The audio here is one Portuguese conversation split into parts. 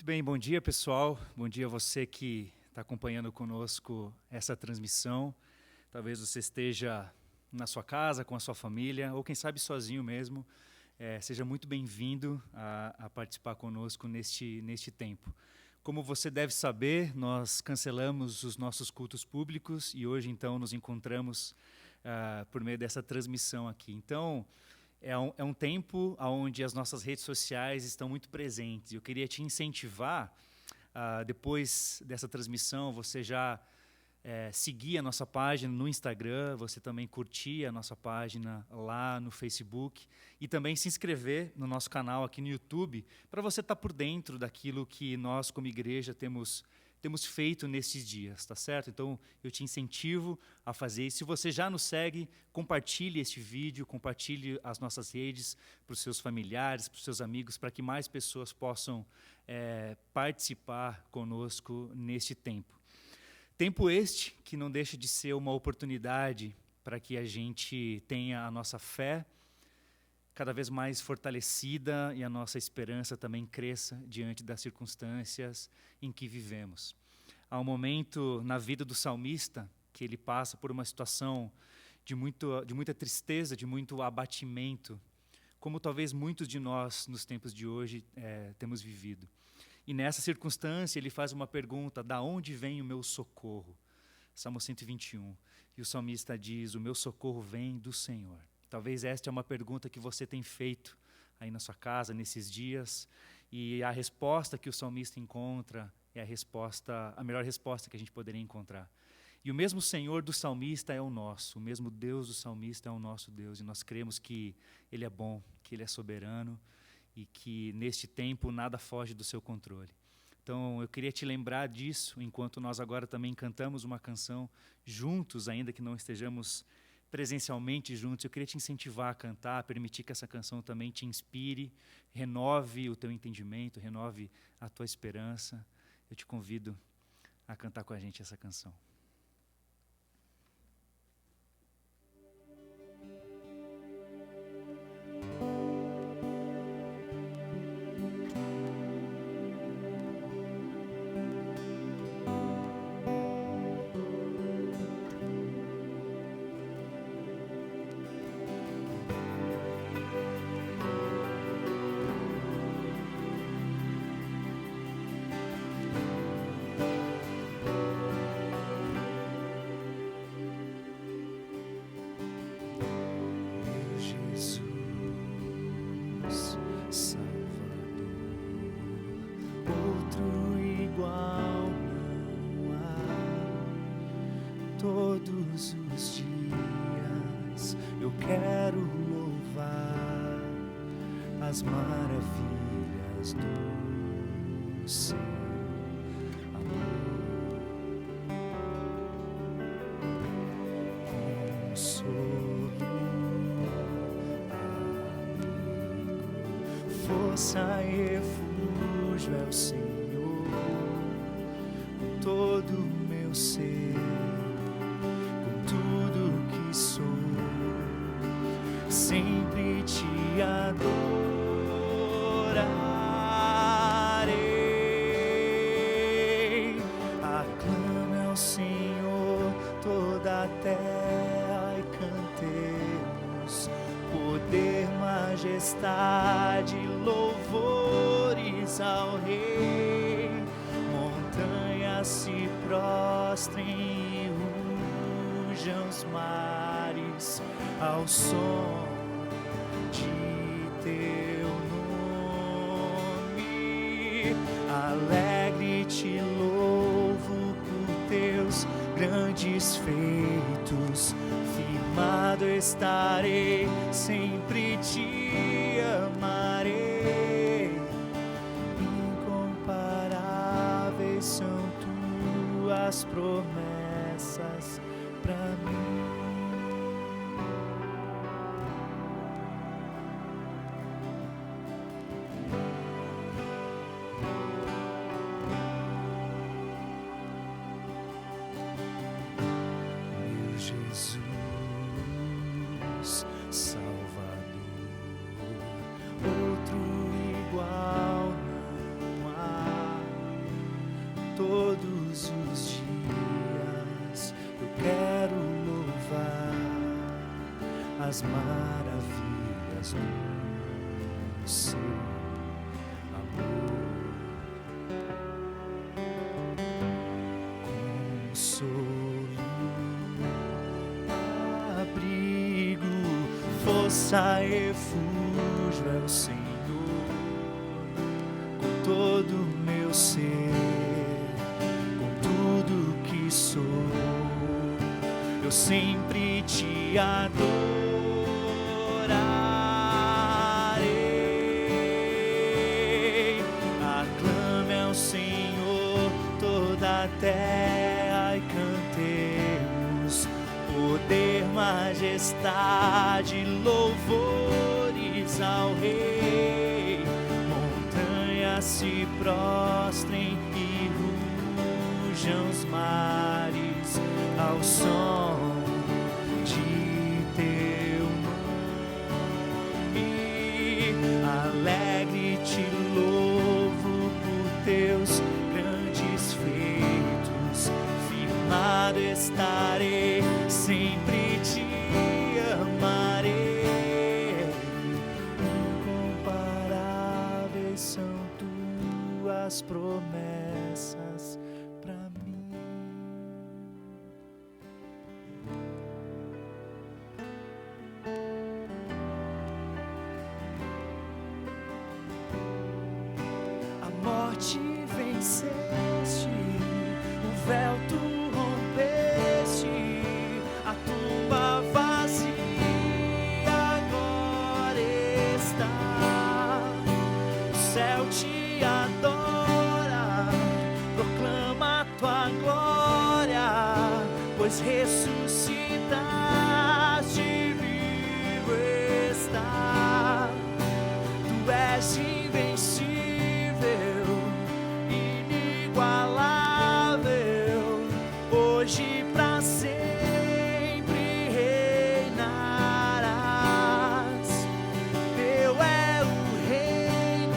Muito bem, bom dia pessoal, bom dia a você que está acompanhando conosco essa transmissão. Talvez você esteja na sua casa, com a sua família, ou quem sabe sozinho mesmo. Seja muito bem-vindo a participar conosco neste tempo. Como você deve saber, nós cancelamos os nossos cultos públicos e hoje então nos encontramos por meio dessa transmissão aqui. Então, é um tempo onde as nossas redes sociais estão muito presentes. Eu queria te incentivar, depois dessa transmissão, você já seguir a nossa página no Instagram, você também curtir a nossa página lá no Facebook e também se inscrever no nosso canal aqui no YouTube, para você estar por dentro daquilo que nós, como igreja, temos feito nesses dias, tá certo? Então, eu te incentivo a fazer isso. Se você já nos segue, compartilhe este vídeo, compartilhe as nossas redes para os seus familiares, para os seus amigos, para que mais pessoas possam participar conosco neste tempo. Tempo este que não deixa de ser uma oportunidade para que a gente tenha a nossa fé cada vez mais fortalecida e a nossa esperança também cresça diante das circunstâncias em que vivemos. Há um momento na vida do salmista que ele passa por uma situação de muita tristeza, de muito abatimento, como talvez muitos de nós nos tempos de hoje temos vivido. E nessa circunstância ele faz uma pergunta: da onde vem o meu socorro? Salmo 121. E o salmista diz: o meu socorro vem do Senhor. Talvez esta é uma pergunta que você tem feito aí na sua casa, nesses dias, e a resposta que o salmista encontra é a melhor resposta que a gente poderia encontrar. E o mesmo Senhor do salmista é o nosso, o mesmo Deus do salmista é o nosso Deus, e nós cremos que Ele é bom, que Ele é soberano, e que neste tempo nada foge do seu controle. Então eu queria te lembrar disso, enquanto nós agora também cantamos uma canção juntos, ainda que não estejamos presencialmente juntos. Eu queria te incentivar a cantar, permitir que essa canção também te inspire, renove o teu entendimento, renove a tua esperança. Eu te convido a cantar com a gente essa canção. Todos os dias eu quero louvar as maravilhas do seu amor. Consolo, amigo, força e refúgio é o Senhor, com todo o meu ser. Sempre te adorarei. Aclame ao Senhor toda a terra e cantemos poder, majestade, louvores ao Rei. Montanhas se prostrem e rujam os mares ao som de teu nome. Alegre te louvo por teus grandes feitos. Firmado estarei, sempre te amarei. Incomparáveis são tuas promessas pra mim. Jesus, Salvador, outro igual não há. as maravilhas do seu amor. Consolo, abrigo, força, refúgio é o Senhor. Com todo o meu ser, com tudo que sou, eu sempre te adorarei. Aclame ao Senhor toda a terra e cantemos poder, majestade, louvores ao Rei. Montanhas se prostrem e rujam os mares ao som de teu nome. Alegre te louvo por teus grandes feitos. Firmado estarei, sempre te amarei. Incomparáveis são tuas promessas pra mim. A morte venceste, o véu tu rompeste, a tumba vazia agora está. O céu te adora, proclama tua glória, pois ressuscitaste, vivo está. Tu és invencível, inigualável, hoje pra sempre reinarás. Teu é o reino,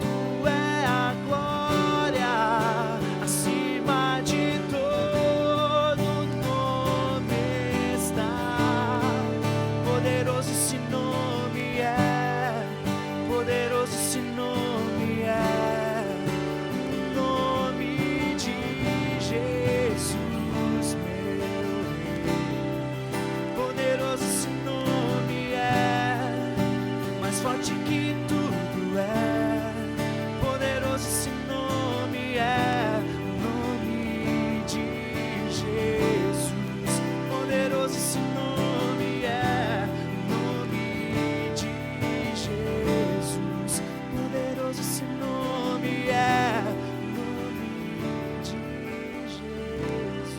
tu é a glória, acima de todo nome está. Poderoso esse nome é, poderoso esse nome é, o nome de Jesus, meu Rei. Poderoso esse nome é, mais forte que tudo é. Poderoso esse nome é, o nome de Jesus. Poderoso esse nome é, o nome de Jesus. Poderoso esse nome é, o nome de Jesus.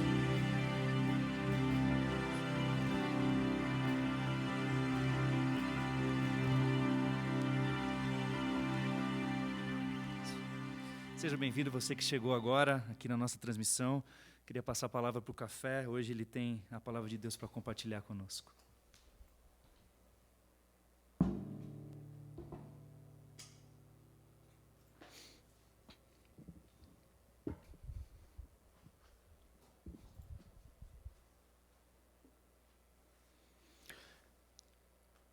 Seja bem-vindo você que chegou agora aqui na nossa transmissão. Queria passar a palavra para o Café. Hoje ele tem a palavra de Deus para compartilhar conosco.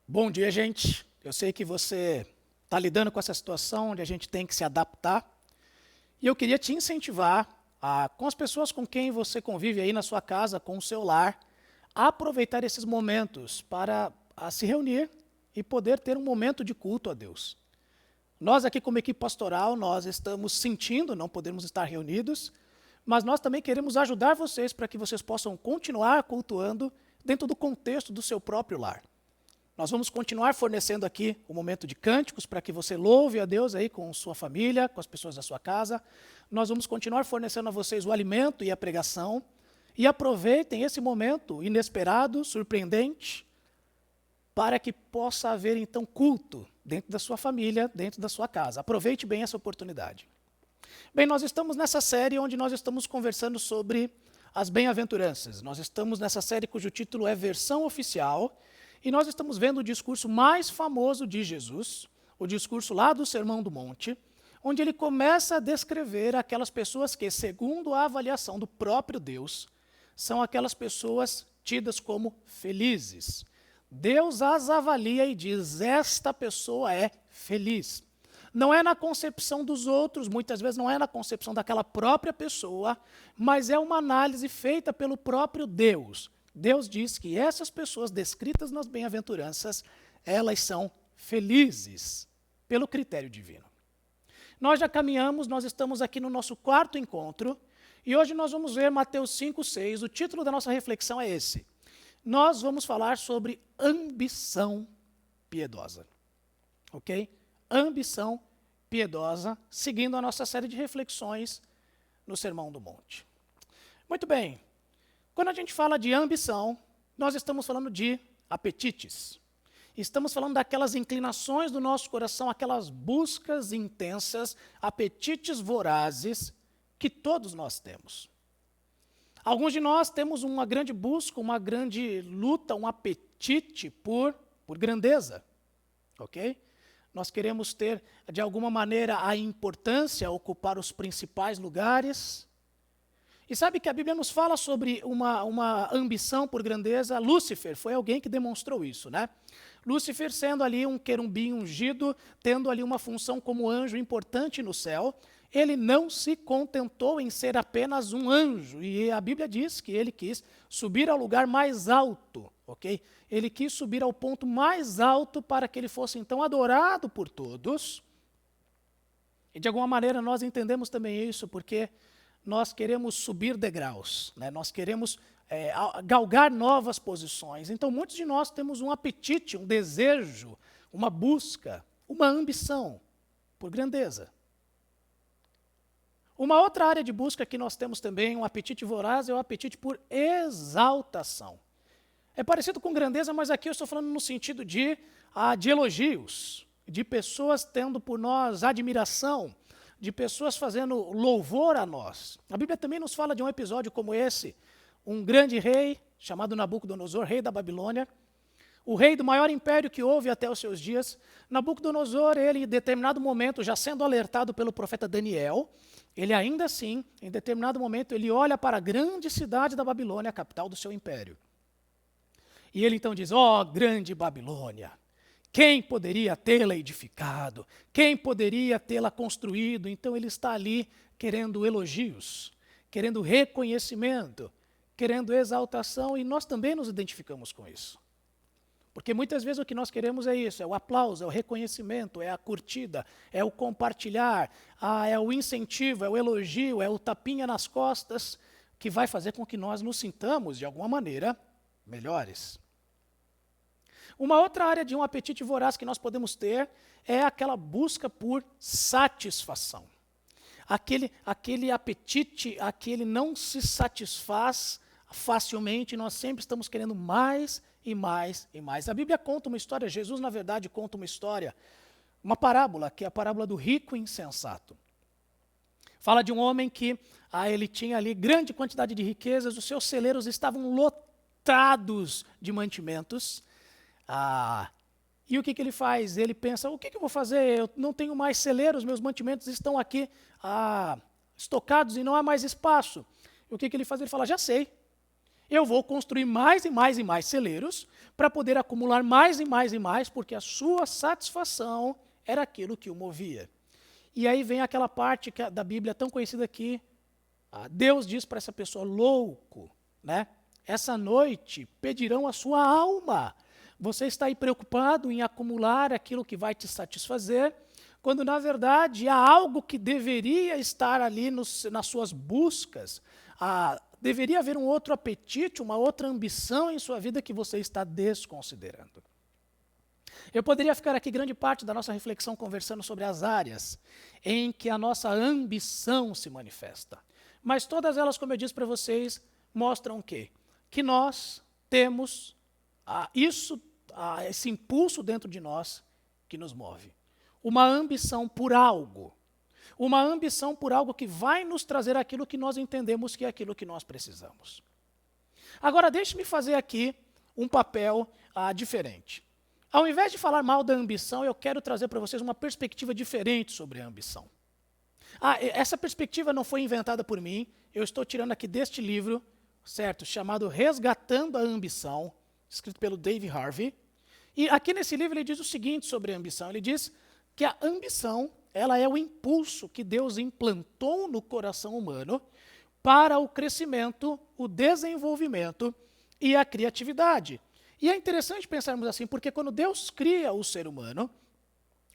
Bom dia, gente. Eu sei que você está lidando com essa situação onde a gente tem que se adaptar. E eu queria te incentivar, com as pessoas com quem você convive aí na sua casa, com o seu lar, a aproveitar esses momentos para se reunir e poder ter um momento de culto a Deus. Nós aqui como equipe pastoral, nós estamos sentindo não podermos estar reunidos, mas nós também queremos ajudar vocês para que vocês possam continuar cultuando dentro do contexto do seu próprio lar. Nós vamos continuar fornecendo aqui um momento de cânticos para que você louve a Deus aí com sua família, com as pessoas da sua casa. Nós vamos continuar fornecendo a vocês o alimento e a pregação. E aproveitem esse momento inesperado, surpreendente, para que possa haver então culto dentro da sua família, dentro da sua casa. Aproveite bem essa oportunidade. Bem, nós estamos nessa série onde nós estamos conversando sobre as bem-aventuranças. Nós estamos nessa série cujo título é Versão Oficial. E nós estamos vendo o discurso mais famoso de Jesus, o discurso lá do Sermão do Monte, onde ele começa a descrever aquelas pessoas que, segundo a avaliação do próprio Deus, são aquelas pessoas tidas como felizes. Deus as avalia e diz: esta pessoa é feliz. Não é na concepção dos outros, muitas vezes não é na concepção daquela própria pessoa, mas é uma análise feita pelo próprio Deus. Deus diz que essas pessoas descritas nas bem-aventuranças, elas são felizes pelo critério divino. Nós já caminhamos, nós estamos aqui no nosso quarto encontro, e hoje nós vamos ver Mateus 5:6. O título da nossa reflexão é esse. Nós vamos falar sobre ambição piedosa. Ok? Ambição piedosa, seguindo a nossa série de reflexões no Sermão do Monte. Muito bem, quando a gente fala de ambição, nós estamos falando de apetites. Estamos falando daquelas inclinações do nosso coração, aquelas buscas intensas, apetites vorazes que todos nós temos. Alguns de nós temos uma grande busca, uma grande luta, um apetite por grandeza, ok? Nós queremos ter, de alguma maneira, a importância, ocupar os principais lugares. E sabe que a Bíblia nos fala sobre uma ambição por grandeza? Lúcifer foi alguém que demonstrou isso, né? Lúcifer sendo ali um querubim ungido, tendo ali uma função como anjo importante no céu, ele não se contentou em ser apenas um anjo. E a Bíblia diz que ele quis subir ao lugar mais alto, ok? Ele quis subir ao ponto mais alto para que ele fosse então adorado por todos. E de alguma maneira nós entendemos também isso, porque nós queremos subir degraus, né? Nós queremos galgar novas posições. Então muitos de nós temos um apetite, um desejo, uma busca, uma ambição por grandeza. Uma outra área de busca que nós temos também, um apetite voraz, é o apetite por exaltação. É parecido com grandeza, mas aqui eu estou falando no sentido de elogios, de pessoas tendo por nós admiração, de pessoas fazendo louvor a nós. A Bíblia também nos fala de um episódio como esse, um grande rei, chamado Nabucodonosor, rei da Babilônia, o rei do maior império que houve até os seus dias. Nabucodonosor, ele em determinado momento, já sendo alertado pelo profeta Daniel, ele ainda assim, em determinado momento, ele olha para a grande cidade da Babilônia, a capital do seu império. E ele então diz: ó, grande Babilônia, quem poderia tê-la edificado? Quem poderia tê-la construído? Então ele está ali querendo elogios, querendo reconhecimento, querendo exaltação, e nós também nos identificamos com isso. Porque muitas vezes o que nós queremos é isso, é o aplauso, é o reconhecimento, é a curtida, é o compartilhar, é o incentivo, é o elogio, é o tapinha nas costas, que vai fazer com que nós nos sintamos, de alguma maneira, melhores. Uma outra área de um apetite voraz que nós podemos ter é aquela busca por satisfação. Aquele apetite, aquele não se satisfaz facilmente, nós sempre estamos querendo mais e mais e mais. A Bíblia conta uma história, Jesus, na verdade, conta uma história, uma parábola, que é a parábola do rico insensato. Fala de um homem que ele tinha ali grande quantidade de riquezas, os seus celeiros estavam lotados de mantimentos. E o que ele faz? Ele pensa: o que eu vou fazer? Eu não tenho mais celeiros, meus mantimentos estão aqui estocados e não há mais espaço. E o que ele faz? Ele fala: já sei. Eu vou construir mais e mais e mais celeiros para poder acumular mais e mais e mais, porque a sua satisfação era aquilo que o movia. E aí vem aquela parte da Bíblia tão conhecida aqui. Deus diz para essa pessoa: louco, né? Essa noite pedirão a sua alma. Você está aí preocupado em acumular aquilo que vai te satisfazer, quando na verdade há algo que deveria estar ali nas suas buscas. Deveria haver um outro apetite, uma outra ambição em sua vida que você está desconsiderando. Eu poderia ficar aqui grande parte da nossa reflexão conversando sobre as áreas em que a nossa ambição se manifesta. Mas todas elas, como eu disse para vocês, mostram o quê? Que nós temos esse impulso dentro de nós que nos move. Uma ambição por algo. Uma ambição por algo que vai nos trazer aquilo que nós entendemos que é aquilo que nós precisamos. Agora, deixe-me fazer aqui um papel diferente. Ao invés de falar mal da ambição, eu quero trazer para vocês uma perspectiva diferente sobre a ambição. Essa perspectiva não foi inventada por mim, eu estou tirando aqui deste livro, certo? Chamado Resgatando a Ambição, escrito pelo Dave Harvey. E aqui nesse livro ele diz o seguinte sobre a ambição. Ele diz que a ambição, ela é o impulso que Deus implantou no coração humano para o crescimento, o desenvolvimento e a criatividade. E é interessante pensarmos assim, porque quando Deus cria o ser humano,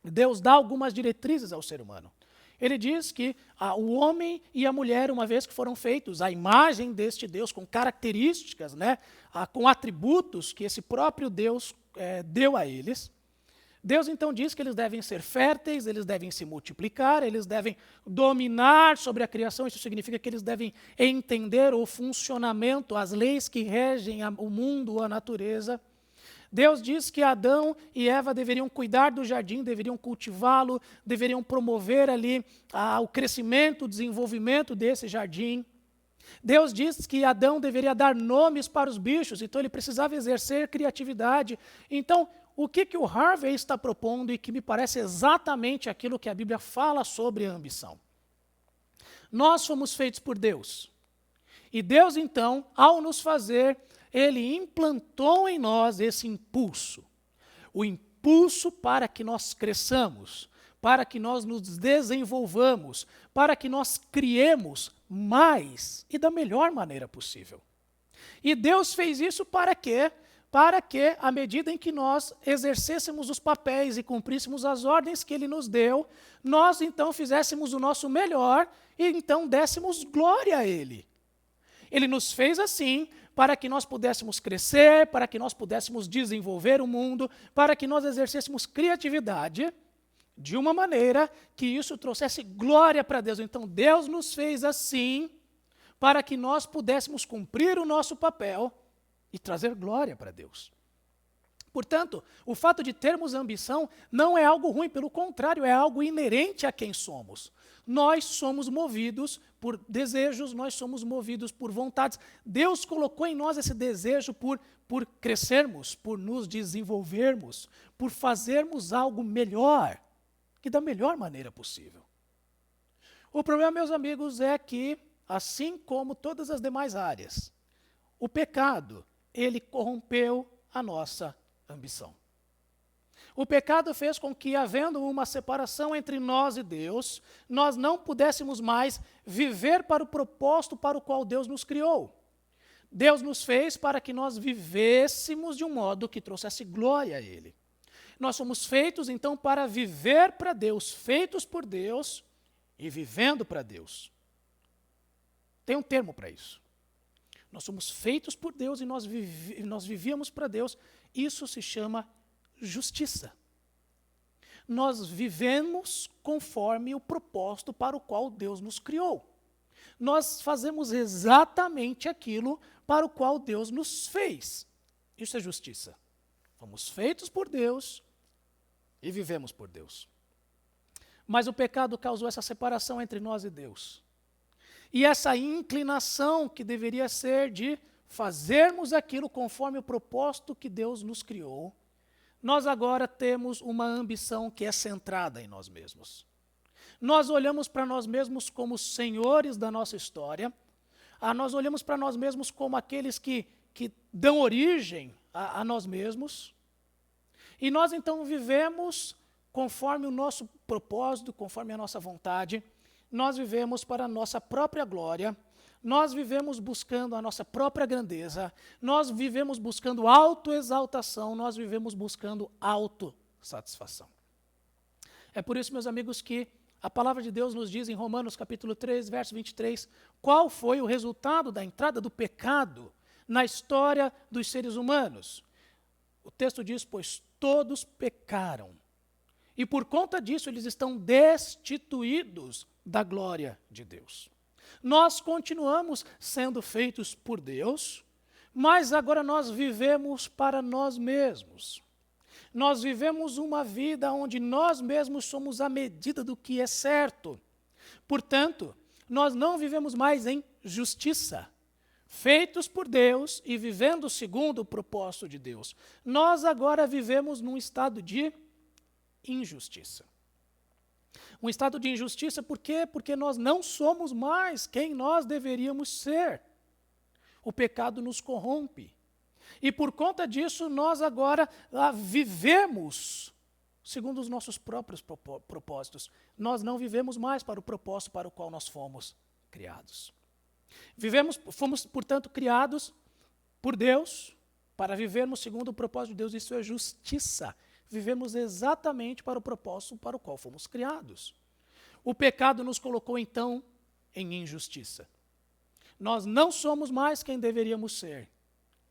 Deus dá algumas diretrizes ao ser humano. Ele diz que o homem e a mulher, uma vez que foram feitos à imagem deste Deus, com características, né, com atributos que esse próprio Deus deu a eles, Deus então diz que eles devem ser férteis, eles devem se multiplicar, eles devem dominar sobre a criação. Isso significa que eles devem entender o funcionamento, as leis que regem o mundo, a natureza. Deus diz que Adão e Eva deveriam cuidar do jardim, deveriam cultivá-lo, deveriam promover ali o crescimento, o desenvolvimento desse jardim. Deus diz que Adão deveria dar nomes para os bichos, então ele precisava exercer criatividade. Então, o que o Harvey está propondo e que me parece exatamente aquilo que a Bíblia fala sobre a ambição? Nós fomos feitos por Deus. E Deus, então, ao nos fazer, Ele implantou em nós esse impulso. O impulso para que nós cresçamos, para que nós nos desenvolvamos, para que nós criemos mais e da melhor maneira possível. E Deus fez isso para quê? Para que, à medida em que nós exercêssemos os papéis e cumpríssemos as ordens que Ele nos deu, nós então fizéssemos o nosso melhor e então dessemos glória a Ele. Ele nos fez assim para que nós pudéssemos crescer, para que nós pudéssemos desenvolver o mundo, para que nós exercêssemos criatividade de uma maneira que isso trouxesse glória para Deus. Então Deus nos fez assim para que nós pudéssemos cumprir o nosso papel e trazer glória para Deus. Portanto, o fato de termos ambição não é algo ruim, pelo contrário, é algo inerente a quem somos. Nós somos movidos por desejos, nós somos movidos por vontades. Deus colocou em nós esse desejo por crescermos, por nos desenvolvermos, por fazermos algo melhor e da melhor maneira possível. O problema, meus amigos, é que, assim como todas as demais áreas, o pecado, ele corrompeu a nossa ambição. O pecado fez com que, havendo uma separação entre nós e Deus, nós não pudéssemos mais viver para o propósito para o qual Deus nos criou. Deus nos fez para que nós vivêssemos de um modo que trouxesse glória a Ele. Nós somos feitos, então, para viver para Deus, feitos por Deus e vivendo para Deus. Tem um termo para isso. Nós somos feitos por Deus e nós vivíamos para Deus. Isso se chama justiça. Nós vivemos conforme o propósito para o qual Deus nos criou. Nós fazemos exatamente aquilo para o qual Deus nos fez. Isso é justiça. Fomos feitos por Deus e vivemos por Deus. Mas o pecado causou essa separação entre nós e Deus. E essa inclinação que deveria ser de fazermos aquilo conforme o propósito que Deus nos criou, nós agora temos uma ambição que é centrada em nós mesmos. Nós olhamos para nós mesmos como senhores da nossa história, nós olhamos para nós mesmos como aqueles que dão origem a nós mesmos, e nós então vivemos conforme o nosso propósito, conforme a nossa vontade. Nós vivemos para a nossa própria glória, nós vivemos buscando a nossa própria grandeza, nós vivemos buscando autoexaltação, nós vivemos buscando autossatisfação. É por isso, meus amigos, que a palavra de Deus nos diz em Romanos capítulo 3, verso 23, qual foi o resultado da entrada do pecado na história dos seres humanos. O texto diz, pois todos pecaram, e por conta disso eles estão destituídos da glória de Deus. Nós continuamos sendo feitos por Deus, mas agora nós vivemos para nós mesmos. Nós vivemos uma vida onde nós mesmos somos a medida do que é certo. Portanto, nós não vivemos mais em justiça, feitos por Deus e vivendo segundo o propósito de Deus. Nós agora vivemos num estado de injustiça. Um estado de injustiça, por quê? Porque nós não somos mais quem nós deveríamos ser. O pecado nos corrompe. E por conta disso, nós agora vivemos segundo os nossos próprios propósitos. Nós não vivemos mais para o propósito para o qual nós fomos criados. Fomos, portanto, criados por Deus para vivermos segundo o propósito de Deus. Isso é justiça. Vivemos exatamente para o propósito para o qual fomos criados. O pecado nos colocou, então, em injustiça. Nós não somos mais quem deveríamos ser.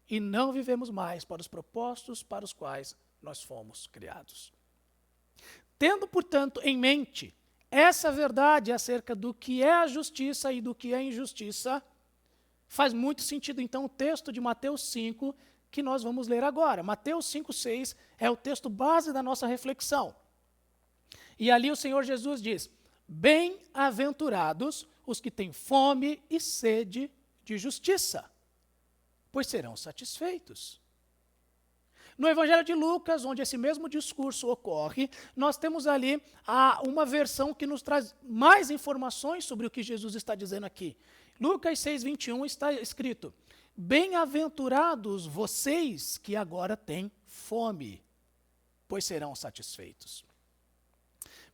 E não vivemos mais para os propósitos para os quais nós fomos criados. Tendo, portanto, em mente essa verdade acerca do que é a justiça e do que é a injustiça, faz muito sentido, então, o texto de Mateus 5, que nós vamos ler agora. Mateus 5:6 é o texto base da nossa reflexão. E ali o Senhor Jesus diz: bem-aventurados os que têm fome e sede de justiça, pois serão satisfeitos. No Evangelho de Lucas, onde esse mesmo discurso ocorre, nós temos ali uma versão que nos traz mais informações sobre o que Jesus está dizendo aqui. Lucas 6:21 está escrito: bem-aventurados vocês que agora têm fome, pois serão satisfeitos.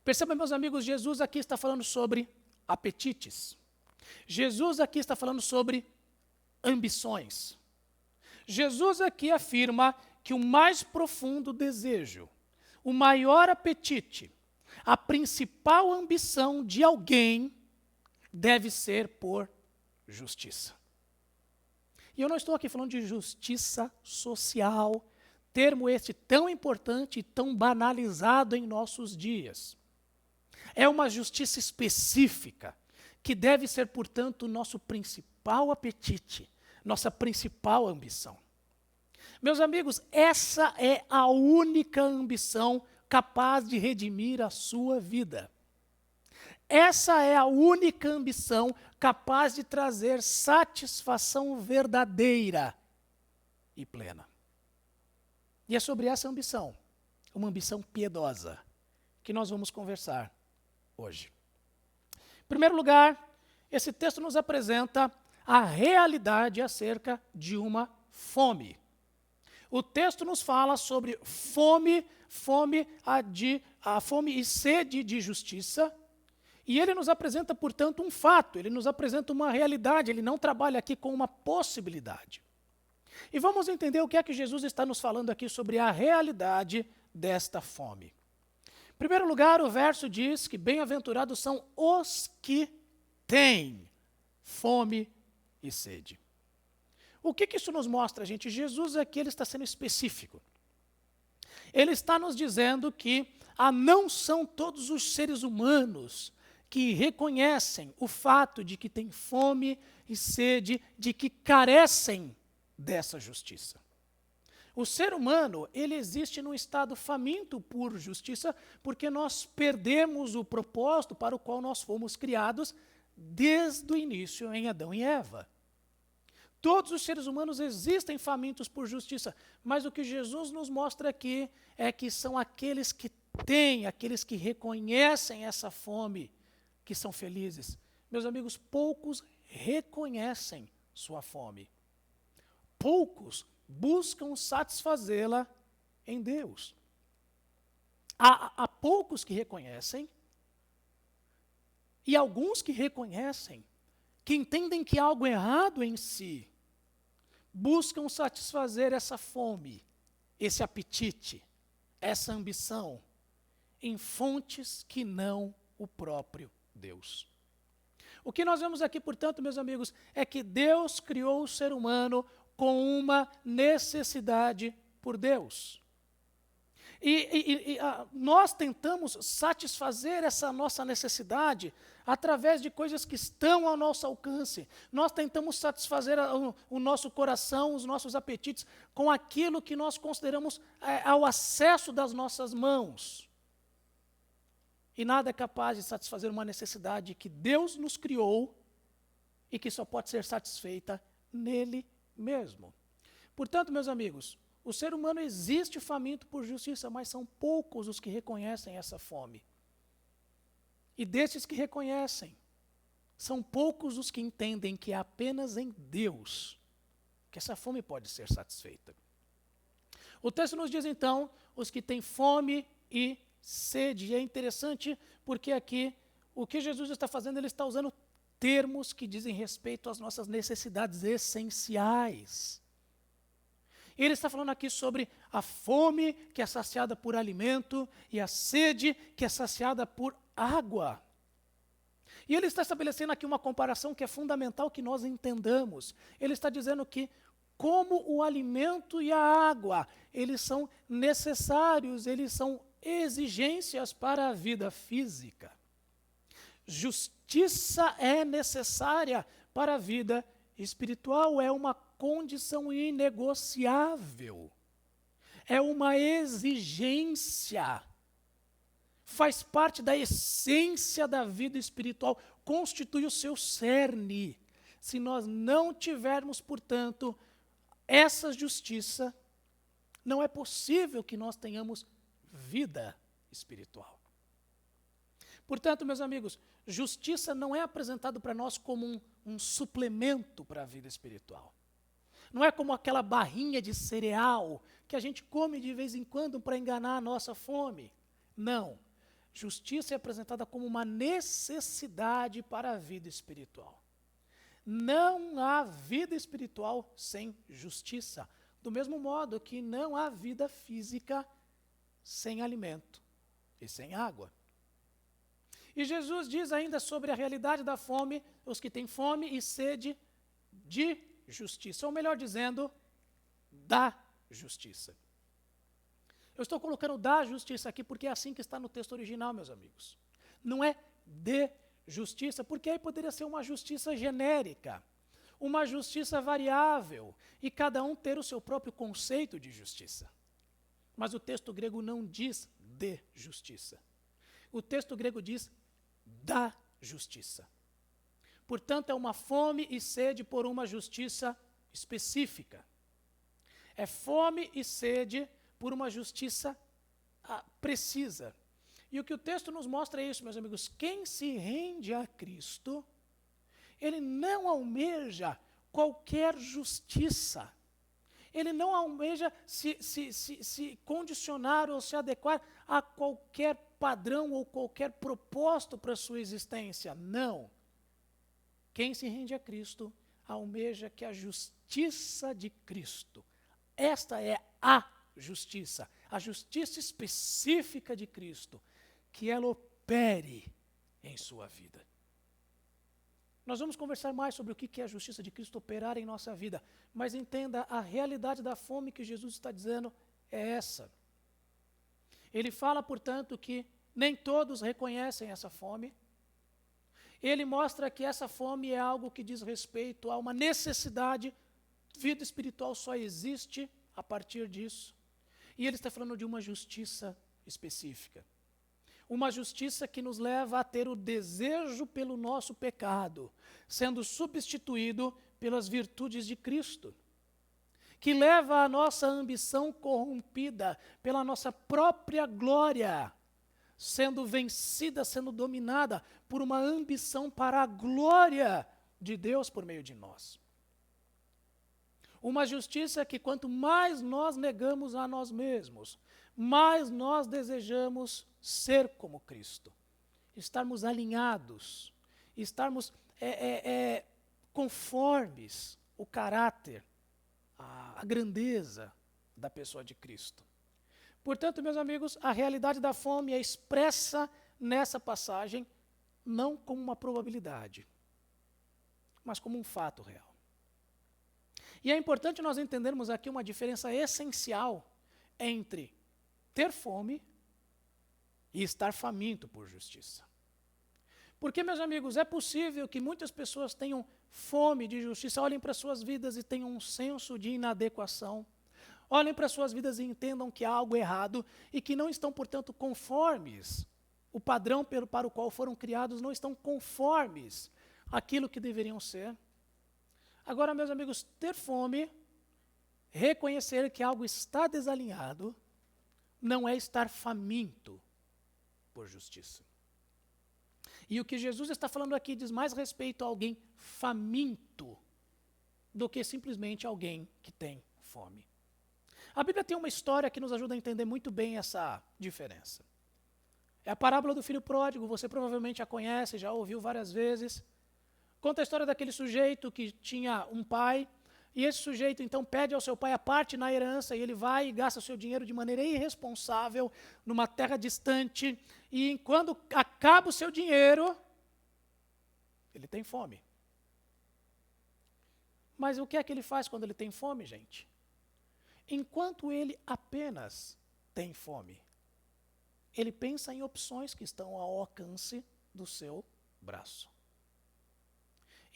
Percebam, meus amigos, Jesus aqui está falando sobre apetites. Jesus aqui está falando sobre ambições. Jesus aqui afirma que o mais profundo desejo, o maior apetite, a principal ambição de alguém deve ser por justiça. E eu não estou aqui falando de justiça social, termo este tão importante e tão banalizado em nossos dias. É uma justiça específica, que deve ser, portanto, o nosso principal apetite, nossa principal ambição. Meus amigos, essa é a única ambição capaz de redimir a sua vida. Essa é a única ambição capaz de trazer satisfação verdadeira e plena. E é sobre essa ambição, uma ambição piedosa, que nós vamos conversar hoje. Em primeiro lugar, esse texto nos apresenta a realidade acerca de uma fome. O texto nos fala sobre fome e sede de justiça, e ele nos apresenta, portanto, um fato, ele nos apresenta uma realidade, ele não trabalha aqui com uma possibilidade. E vamos entender o que é que Jesus está nos falando aqui sobre a realidade desta fome. Em primeiro lugar, o verso diz que bem-aventurados são os que têm fome e sede. O que isso nos mostra, gente? Jesus aqui ele está sendo específico. Ele está nos dizendo que não são todos os seres humanos que reconhecem o fato de que têm fome e sede, de que carecem dessa justiça. O ser humano, ele existe num estado faminto por justiça, porque nós perdemos o propósito para o qual nós fomos criados desde o início em Adão e Eva. Todos os seres humanos existem famintos por justiça, mas o que Jesus nos mostra aqui é que são aqueles que têm, aqueles que reconhecem essa fome, que são felizes. Meus amigos, poucos reconhecem sua fome. Poucos buscam satisfazê-la em Deus. Há poucos que reconhecem, e alguns que reconhecem, que entendem que há algo errado em si, buscam satisfazer essa fome, esse apetite, essa ambição, em fontes que não o próprio Deus. O que nós vemos aqui, portanto, meus amigos, é que Deus criou o ser humano com uma necessidade por Deus. Nós tentamos satisfazer essa nossa necessidade através de coisas que estão ao nosso alcance. Nós tentamos satisfazer o nosso coração, os nossos apetites, com aquilo que nós consideramos ao acesso das nossas mãos. E nada é capaz de satisfazer uma necessidade que Deus nos criou e que só pode ser satisfeita nele mesmo. Portanto, meus amigos, o ser humano existe faminto por justiça, mas são poucos os que reconhecem essa fome. E desses que reconhecem, são poucos os que entendem que é apenas em Deus que essa fome pode ser satisfeita. O texto nos diz então, os que têm fome e sede. E é interessante porque aqui, o que Jesus está fazendo, ele está usando termos que dizem respeito às nossas necessidades essenciais. Ele está falando aqui sobre a fome que é saciada por alimento e a sede que é saciada por água. E ele está estabelecendo aqui uma comparação que é fundamental que nós entendamos. Ele está dizendo que como o alimento e a água, eles são necessários, eles são exigências para a vida física. Justiça é necessária para a vida espiritual, é uma condição inegociável, é uma exigência, faz parte da essência da vida espiritual, constitui o seu cerne. Se nós não tivermos, portanto, essa justiça, não é possível que nós tenhamos vida espiritual. Portanto, meus amigos, justiça não é apresentado para nós como um suplemento para a vida espiritual. Não é como aquela barrinha de cereal que a gente come de vez em quando para enganar a nossa fome. Não. Justiça é apresentada como uma necessidade para a vida espiritual. Não há vida espiritual sem justiça. Do mesmo modo que não há vida física sem alimento e sem água. E Jesus diz ainda sobre a realidade da fome, os que têm fome e sede de justiça, ou melhor dizendo, da justiça. Eu estou colocando da justiça aqui porque é assim que está no texto original, meus amigos. Não é de justiça, porque aí poderia ser uma justiça genérica, uma justiça variável, e cada um ter o seu próprio conceito de justiça. Mas o texto grego não diz de justiça. O texto grego diz da justiça. Portanto, é uma fome e sede por uma justiça específica. É fome e sede por uma justiça precisa. E o que o texto nos mostra é isso, meus amigos. Quem se rende a Cristo, ele não almeja qualquer justiça. Ele não almeja se condicionar ou se adequar a qualquer padrão ou qualquer propósito para a sua existência. Não. Quem se rende a Cristo almeja que a justiça de Cristo, esta é a justiça específica de Cristo, que ela opere em sua vida. Nós vamos conversar mais sobre o que é a justiça de Cristo operar em nossa vida, mas entenda, a realidade da fome que Jesus está dizendo é essa. Ele fala, portanto, que nem todos reconhecem essa fome. Ele mostra que essa fome é algo que diz respeito a uma necessidade, vida espiritual só existe a partir disso. E ele está falando de uma justiça específica. Uma justiça que nos leva a ter o desejo pelo nosso pecado, sendo substituído pelas virtudes de Cristo. Que leva a nossa ambição corrompida pela nossa própria glória, sendo vencida, sendo dominada por uma ambição para a glória de Deus por meio de nós. Uma justiça que quanto mais nós negamos a nós mesmos, mais nós desejamos ser como Cristo, estarmos alinhados, estarmos conformes o caráter, a grandeza da pessoa de Cristo. Portanto, meus amigos, a realidade da fome é expressa nessa passagem não como uma probabilidade, mas como um fato real. E é importante nós entendermos aqui uma diferença essencial entre ter fome e estar faminto por justiça. Porque, meus amigos, é possível que muitas pessoas tenham fome de justiça, olhem para suas vidas e tenham um senso de inadequação, olhem para suas vidas e entendam que há algo errado e que não estão, portanto, conformes. O padrão para o qual foram criados não estão conformes àquilo que deveriam ser. Agora, meus amigos, ter fome, reconhecer que algo está desalinhado, não é estar faminto por justiça. E o que Jesus está falando aqui diz mais respeito a alguém faminto do que simplesmente alguém que tem fome. A Bíblia tem uma história que nos ajuda a entender muito bem essa diferença. É a parábola do filho pródigo, você provavelmente a conhece, já ouviu várias vezes. Conta a história daquele sujeito que tinha um pai, e esse sujeito então pede ao seu pai a parte na herança, e ele vai e gasta o seu dinheiro de maneira irresponsável numa terra distante, e quando acaba o seu dinheiro, ele tem fome. Mas o que é que ele faz quando ele tem fome, gente? Enquanto ele apenas tem fome, ele pensa em opções que estão ao alcance do seu braço.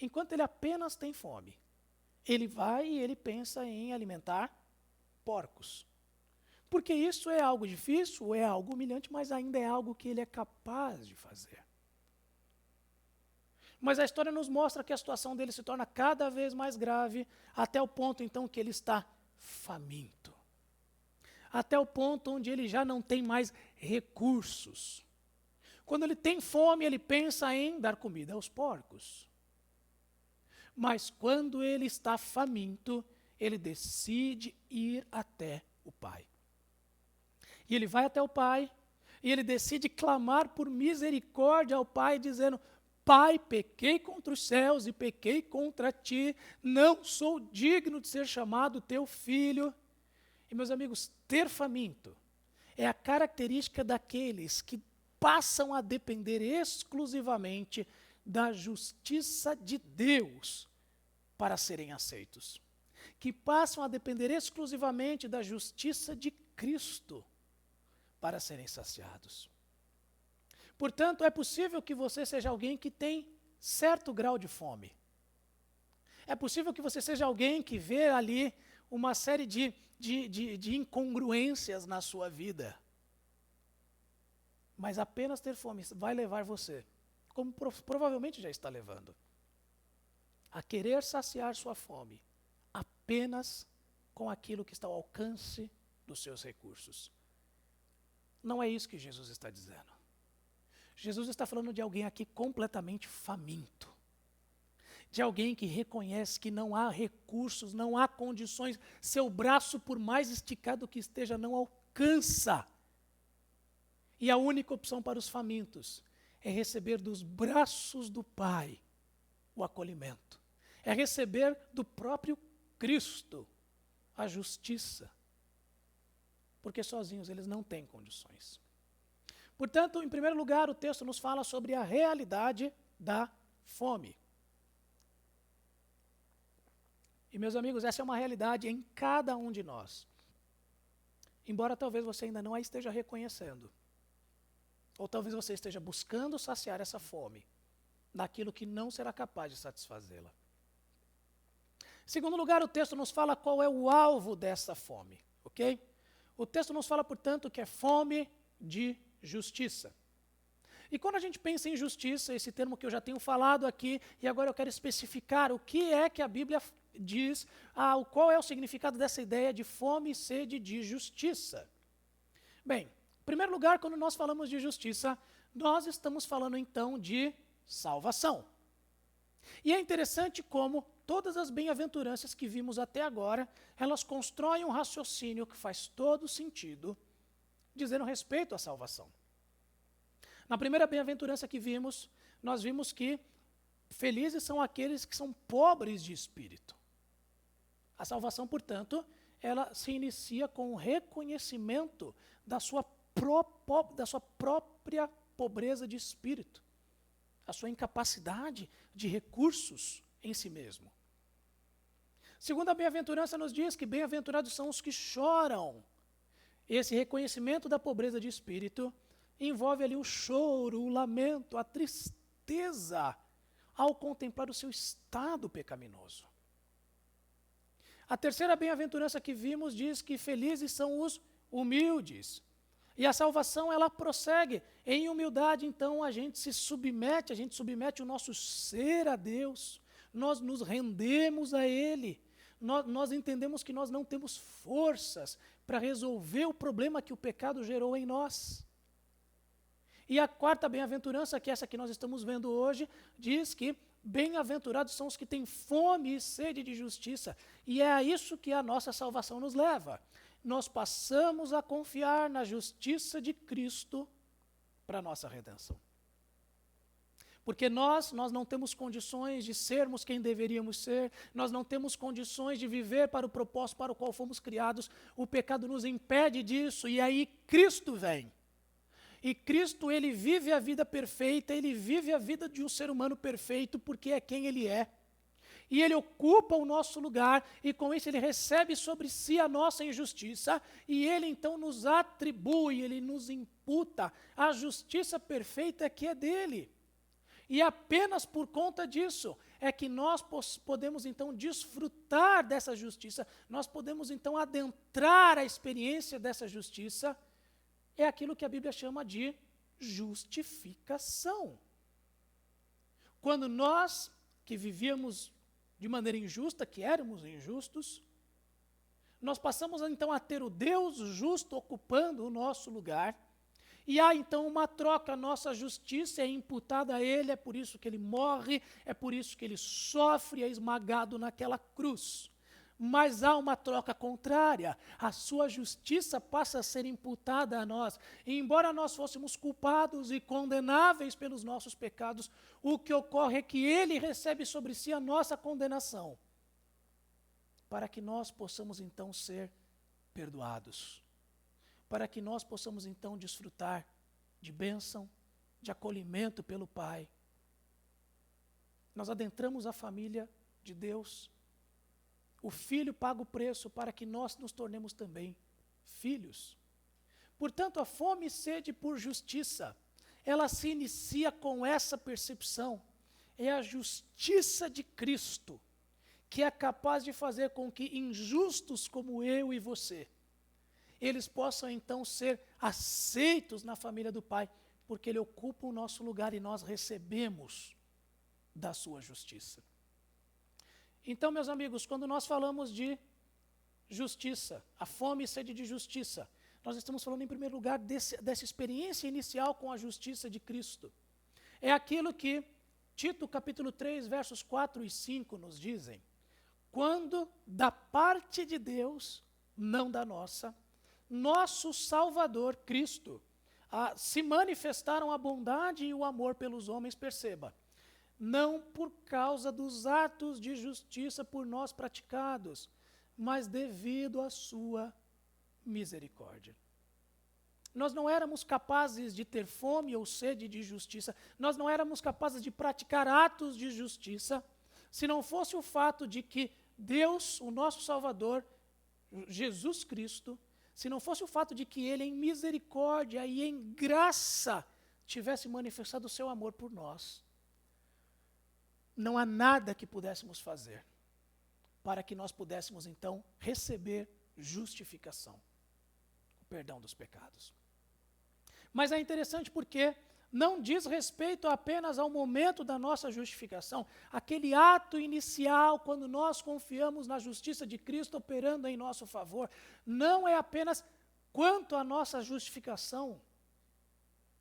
Enquanto ele apenas tem fome, ele vai e ele pensa em alimentar porcos. Porque isso é algo difícil, é algo humilhante, mas ainda é algo que ele é capaz de fazer. Mas a história nos mostra que a situação dele se torna cada vez mais grave, até o ponto então que ele está faminto. Até o ponto onde ele já não tem mais recursos. Quando ele tem fome, ele pensa em dar comida aos porcos. Mas quando ele está faminto, ele decide ir até o pai. E ele vai até o pai, e ele decide clamar por misericórdia ao pai, dizendo: Pai, pequei contra os céus e pequei contra ti, não sou digno de ser chamado teu filho. E, meus amigos, ter faminto é a característica daqueles que passam a depender exclusivamente da justiça de Deus para serem aceitos. Que passam a depender exclusivamente da justiça de Cristo para serem saciados. Portanto, é possível que você seja alguém que tem certo grau de fome. É possível que você seja alguém que vê ali uma série de incongruências na sua vida. Mas apenas ter fome vai levar você, como provavelmente já está levando, a querer saciar sua fome apenas com aquilo que está ao alcance dos seus recursos. Não é isso que Jesus está dizendo. Jesus está falando de alguém aqui completamente faminto. De alguém que reconhece que não há recursos, não há condições, seu braço, por mais esticado que esteja, não alcança. E a única opção para os famintos é receber dos braços do Pai o acolhimento. É receber do próprio Cristo a justiça. Porque sozinhos eles não têm condições. Portanto, em primeiro lugar, o texto nos fala sobre a realidade da fome. E, meus amigos, essa é uma realidade em cada um de nós. Embora talvez você ainda não a esteja reconhecendo. Ou talvez você esteja buscando saciar essa fome naquilo que não será capaz de satisfazê-la. Em segundo lugar, o texto nos fala qual é o alvo dessa fome, ok? O texto nos fala, portanto, que é fome de justiça. E quando a gente pensa em justiça, esse termo que eu já tenho falado aqui, e agora eu quero especificar o que é que a Bíblia diz, qual é o significado dessa ideia de fome e sede de justiça. Bem, em primeiro lugar, quando nós falamos de justiça, nós estamos falando então de salvação. E é interessante como todas as bem-aventuranças que vimos até agora, elas constroem um raciocínio que faz todo sentido, dizendo respeito à salvação. Na primeira bem-aventurança que vimos, nós vimos que felizes são aqueles que são pobres de espírito. A salvação, portanto, ela se inicia com o reconhecimento da sua própria pobreza de espírito, a sua incapacidade de recursos em si mesmo. Segunda bem-aventurança nos diz que bem-aventurados são os que choram. Esse reconhecimento da pobreza de espírito envolve ali o choro, o lamento, a tristeza ao contemplar o seu estado pecaminoso. A terceira bem-aventurança que vimos diz que felizes são os humildes. E a salvação, ela prossegue. Em humildade, então, a gente submete o nosso ser a Deus. Nós nos rendemos a Ele. Nós entendemos que nós não temos forças para resolver o problema que o pecado gerou em nós. E a quarta bem-aventurança, que é essa que nós estamos vendo hoje, diz que bem-aventurados são os que têm fome e sede de justiça. E é a isso que a nossa salvação nos leva. Nós passamos a confiar na justiça de Cristo para a nossa redenção. Porque nós não temos condições de sermos quem deveríamos ser, nós não temos condições de viver para o propósito para o qual fomos criados, o pecado nos impede disso, e aí Cristo vem. E Cristo, ele vive a vida perfeita, ele vive a vida de um ser humano perfeito, porque é quem ele é. E ele ocupa o nosso lugar, e com isso ele recebe sobre si a nossa injustiça, e ele então nos atribui, ele nos imputa a justiça perfeita que é dele. E apenas por conta disso é que nós podemos então desfrutar dessa justiça, nós podemos então adentrar a experiência dessa justiça. É aquilo que a Bíblia chama de justificação. Quando nós, que vivíamos de maneira injusta, que éramos injustos, nós passamos então a ter o Deus justo ocupando o nosso lugar, e há então uma troca, a nossa justiça é imputada a Ele, é por isso que Ele morre, é por isso que Ele sofre, é esmagado naquela cruz. Mas há uma troca contrária, a sua justiça passa a ser imputada a nós. E embora nós fôssemos culpados e condenáveis pelos nossos pecados, o que ocorre é que Ele recebe sobre si a nossa condenação, para que nós possamos então ser perdoados, para que nós possamos então desfrutar de bênção, de acolhimento pelo Pai. Nós adentramos a família de Deus. O Filho paga o preço para que nós nos tornemos também filhos. Portanto, a fome e sede por justiça, ela se inicia com essa percepção. É a justiça de Cristo que é capaz de fazer com que injustos como eu e você, eles possam então ser aceitos na família do Pai, porque Ele ocupa o nosso lugar e nós recebemos da sua justiça. Então, meus amigos, quando nós falamos de justiça, a fome e sede de justiça, nós estamos falando em primeiro lugar dessa experiência inicial com a justiça de Cristo. É aquilo que Tito capítulo 3, versos 4 e 5 nos dizem. Quando da parte de Deus, não da nossa, nosso Salvador Cristo, se manifestaram a bondade e o amor pelos homens, perceba, não por causa dos atos de justiça por nós praticados, mas devido à sua misericórdia. Nós não éramos capazes de ter fome ou sede de justiça, nós não éramos capazes de praticar atos de justiça, se não fosse o fato de que Deus, o nosso Salvador, Jesus Cristo, se não fosse o fato de que Ele, em misericórdia e em graça, tivesse manifestado o seu amor por nós. Não há nada que pudéssemos fazer para que nós pudéssemos, então, receber justificação, o perdão dos pecados. Mas é interessante porque não diz respeito apenas ao momento da nossa justificação, aquele ato inicial, quando nós confiamos na justiça de Cristo operando em nosso favor, não é apenas quanto à nossa justificação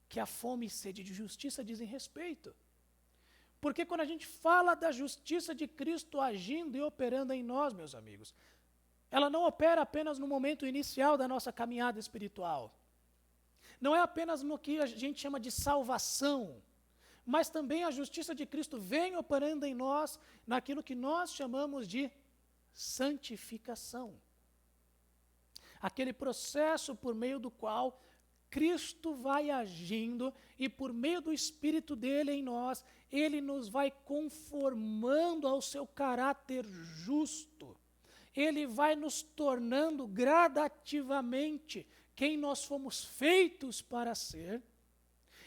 que a fome e sede de justiça dizem respeito. Porque quando a gente fala da justiça de Cristo agindo e operando em nós, meus amigos, ela não opera apenas no momento inicial da nossa caminhada espiritual. Não é apenas no que a gente chama de salvação, mas também a justiça de Cristo vem operando em nós naquilo que nós chamamos de santificação. Aquele processo por meio do qual Cristo vai agindo e por meio do Espírito dele em nós, ele nos vai conformando ao seu caráter justo. Ele vai nos tornando gradativamente quem nós fomos feitos para ser.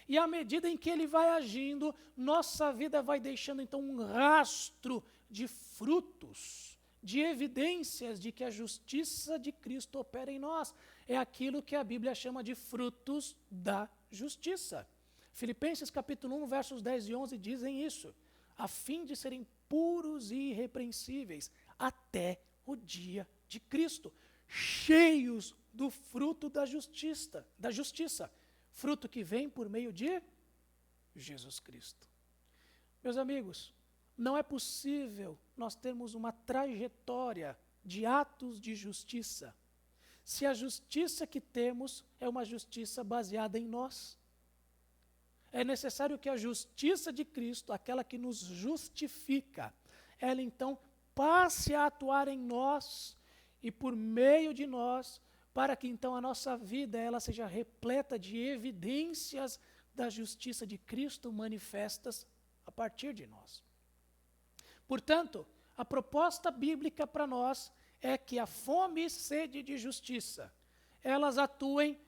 E à medida em que ele vai agindo, nossa vida vai deixando então um rastro de frutos, de evidências de que a justiça de Cristo opera em nós. É aquilo que a Bíblia chama de frutos da justiça. Filipenses capítulo 1, versos 10 e 11 dizem isso, a fim de serem puros e irrepreensíveis até o dia de Cristo, cheios do fruto da justiça, Fruto que vem por meio de Jesus Cristo. Meus amigos, não é possível nós termos uma trajetória de atos de justiça se a justiça que temos é uma justiça baseada em nós. É necessário que a justiça de Cristo, aquela que nos justifica, ela então passe a atuar em nós e por meio de nós, para que então a nossa vida ela seja repleta de evidências da justiça de Cristo manifestas a partir de nós. Portanto, a proposta bíblica para nós é que a fome e sede de justiça, elas atuem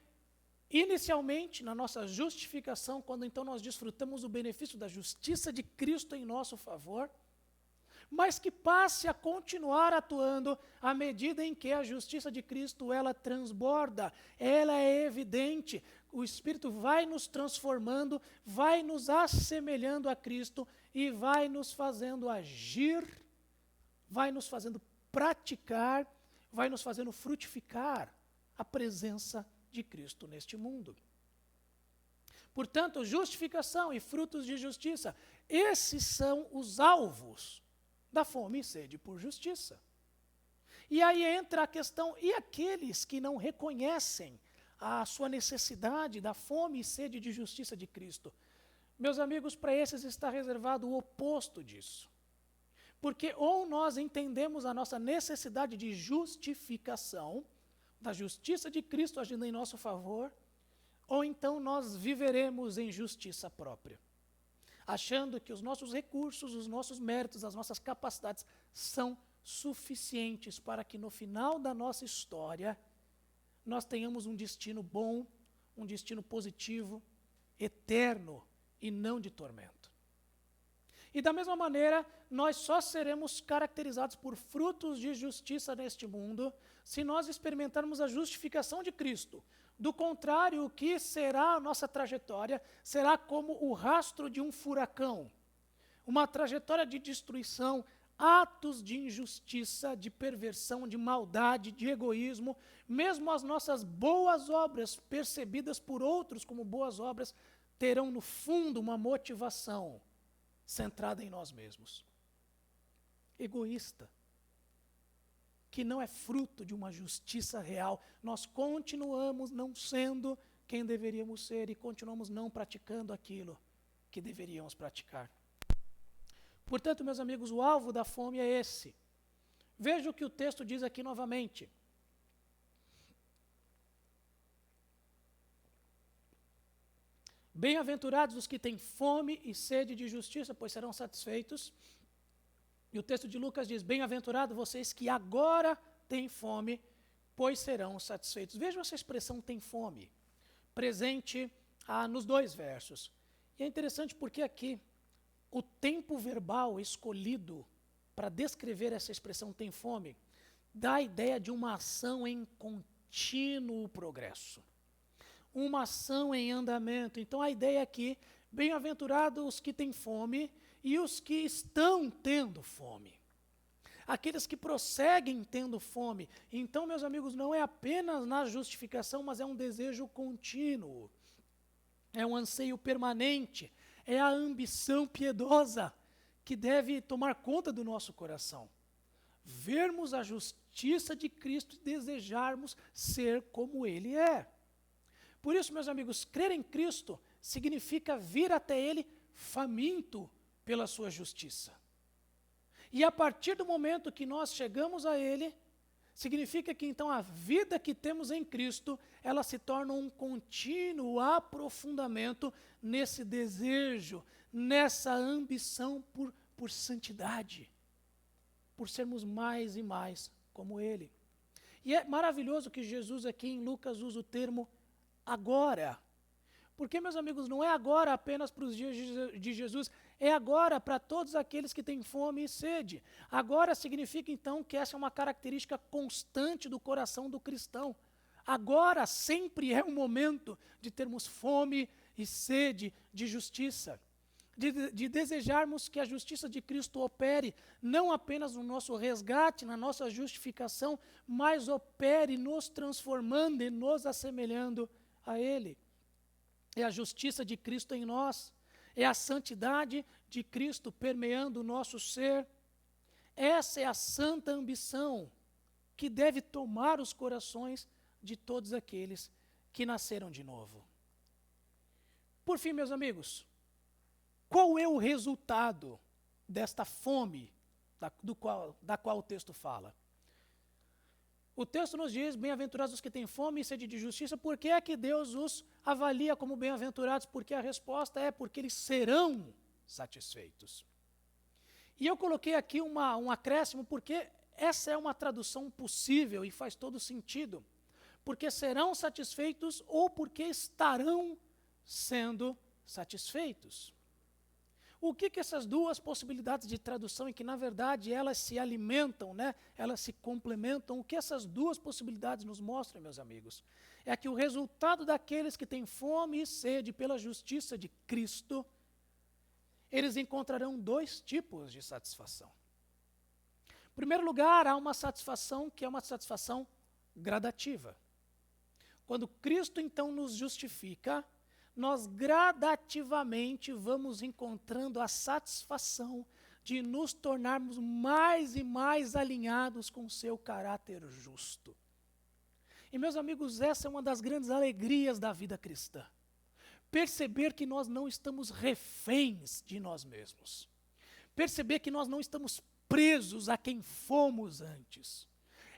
inicialmente na nossa justificação, quando então nós desfrutamos o benefício da justiça de Cristo em nosso favor, mas que passe a continuar atuando à medida em que a justiça de Cristo ela transborda, ela é evidente, o Espírito vai nos transformando, vai nos assemelhando a Cristo e vai nos fazendo agir, vai nos fazendo praticar, vai nos fazendo frutificar a presença de Cristo neste mundo. Portanto, justificação e frutos de justiça, esses são os alvos da fome e sede por justiça. E aí entra a questão, e aqueles que não reconhecem a sua necessidade da fome e sede de justiça de Cristo? Meus amigos, para esses está reservado o oposto disso. Porque ou nós entendemos a nossa necessidade de justificação, da justiça de Cristo agindo em nosso favor, ou então nós viveremos em justiça própria, achando que os nossos recursos, os nossos méritos, as nossas capacidades são suficientes para que no final da nossa história nós tenhamos um destino bom, um destino positivo, eterno e não de tormento. E da mesma maneira, nós só seremos caracterizados por frutos de justiça neste mundo se nós experimentarmos a justificação de Cristo. Do contrário, o que será a nossa trajetória será como o rastro de um furacão. Uma trajetória de destruição, atos de injustiça, de perversão, de maldade, de egoísmo. Mesmo as nossas boas obras, percebidas por outros como boas obras, terão no fundo uma motivação centrada em nós mesmos. Egoísta. Que não é fruto de uma justiça real. Nós continuamos não sendo quem deveríamos ser e continuamos não praticando aquilo que deveríamos praticar. Portanto, meus amigos, o alvo da fome é esse. Veja o que o texto diz aqui novamente. Bem-aventurados os que têm fome e sede de justiça, pois serão satisfeitos. E o texto de Lucas diz, bem-aventurados vocês que agora têm fome, pois serão satisfeitos. Vejam essa expressão tem fome, presente nos dois versos. E é interessante porque aqui, o tempo verbal escolhido para descrever essa expressão tem fome, dá a ideia de uma ação em contínuo progresso. Uma ação em andamento. Então a ideia aqui, bem-aventurados os que têm fome e os que estão tendo fome. Aqueles que prosseguem tendo fome. Então, meus amigos, não é apenas na justificação, mas é um desejo contínuo. É um anseio permanente. É a ambição piedosa que deve tomar conta do nosso coração. Vermos a justiça de Cristo e desejarmos ser como Ele é. Por isso, meus amigos, crer em Cristo significa vir até Ele faminto pela sua justiça. E a partir do momento que nós chegamos a Ele, significa que então a vida que temos em Cristo, ela se torna um contínuo aprofundamento nesse desejo, nessa ambição por santidade, por sermos mais e mais como Ele. E é maravilhoso que Jesus aqui em Lucas usa o termo agora. Porque, meus amigos, não é agora apenas para os dias de Jesus, é agora para todos aqueles que têm fome e sede. Agora significa, então, que essa é uma característica constante do coração do cristão. Agora sempre é o momento de termos fome e sede de justiça. De desejarmos que a justiça de Cristo opere, não apenas no nosso resgate, na nossa justificação, mas opere nos transformando e nos assemelhando a Ele. é a justiça de Cristo em nós, é a santidade de Cristo permeando o nosso ser. Essa é a santa ambição que deve tomar os corações de todos aqueles que nasceram de novo. Por fim, meus amigos, qual é o resultado desta fome da qual o texto fala? O texto nos diz, bem-aventurados os que têm fome e sede de justiça. Por que é que Deus os avalia como bem-aventurados? Porque a resposta é porque eles serão satisfeitos. E eu coloquei aqui um acréscimo, porque essa é uma tradução possível e faz todo sentido. Porque serão satisfeitos ou porque estarão sendo satisfeitos. O que essas duas possibilidades de tradução, em que na verdade elas se alimentam, né? Elas se complementam, o que essas duas possibilidades nos mostram, meus amigos, é que o resultado daqueles que têm fome e sede pela justiça de Cristo, eles encontrarão dois tipos de satisfação. Em primeiro lugar, há uma satisfação que é uma satisfação gradativa. Quando Cristo então nos justifica, nós gradativamente vamos encontrando a satisfação de nos tornarmos mais e mais alinhados com o seu caráter justo. E, meus amigos, essa é uma das grandes alegrias da vida cristã. Perceber que nós não estamos reféns de nós mesmos. Perceber que nós não estamos presos a quem fomos antes.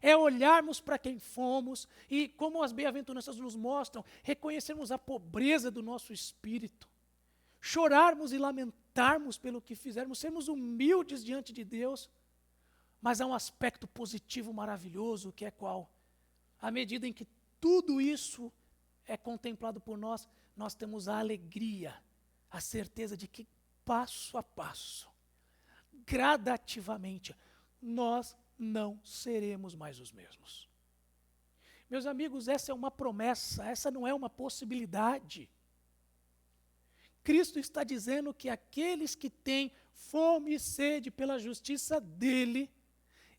É olharmos para quem fomos e, como as bem-aventuranças nos mostram, reconhecermos a pobreza do nosso espírito, chorarmos e lamentarmos pelo que fizermos, sermos humildes diante de Deus, mas há um aspecto positivo maravilhoso, que é qual? À medida em que tudo isso é contemplado por nós, nós temos a alegria, a certeza de que passo a passo, gradativamente, nós não seremos mais os mesmos. Meus amigos, essa é uma promessa, essa não é uma possibilidade. Cristo está dizendo que aqueles que têm fome e sede pela justiça dele,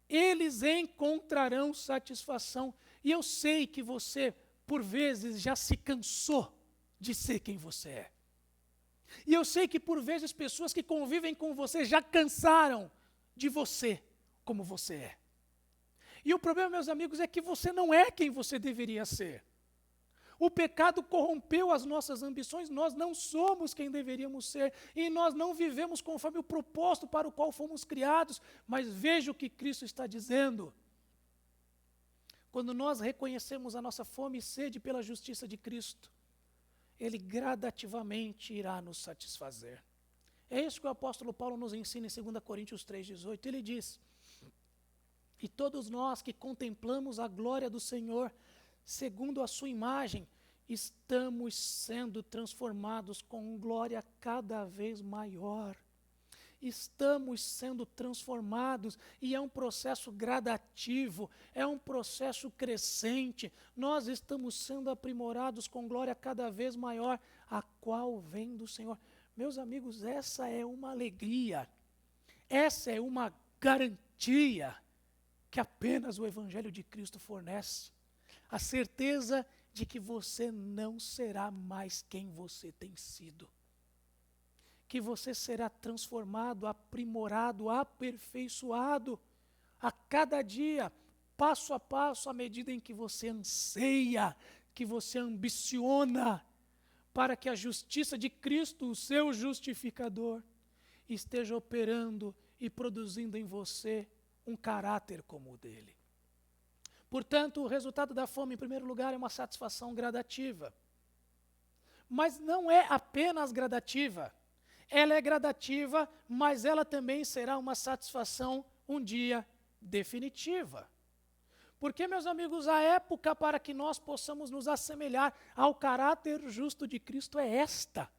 eles encontrarão satisfação. E eu sei que você, por vezes, já se cansou de ser quem você é. E eu sei que, por vezes, pessoas que convivem com você já cansaram de você como você é. E o problema, meus amigos, é que você não é quem você deveria ser. O pecado corrompeu as nossas ambições, nós não somos quem deveríamos ser, e nós não vivemos conforme o propósito para o qual fomos criados. Mas veja o que Cristo está dizendo. Quando nós reconhecemos a nossa fome e sede pela justiça de Cristo, Ele gradativamente irá nos satisfazer. É isso que o apóstolo Paulo nos ensina em 2 Coríntios 3,18. Ele diz: e todos nós que contemplamos a glória do Senhor, segundo a sua imagem, estamos sendo transformados com glória cada vez maior. Estamos sendo transformados, e é um processo gradativo, é um processo crescente. Nós estamos sendo aprimorados com glória cada vez maior, a qual vem do Senhor. Meus amigos, essa é uma alegria, essa é uma garantia que apenas o Evangelho de Cristo fornece. A certeza de que você não será mais quem você tem sido. Que você será transformado, aprimorado, aperfeiçoado a cada dia, passo a passo, à medida em que você anseia, que você ambiciona, para que a justiça de Cristo, o seu justificador, esteja operando e produzindo em você um caráter como o dele. Portanto, o resultado da fome, em primeiro lugar, é uma satisfação gradativa. Mas não é apenas gradativa. Ela é gradativa, mas ela também será uma satisfação um dia definitiva. Porque, meus amigos, a época para que nós possamos nos assemelhar ao caráter justo de Cristo é esta.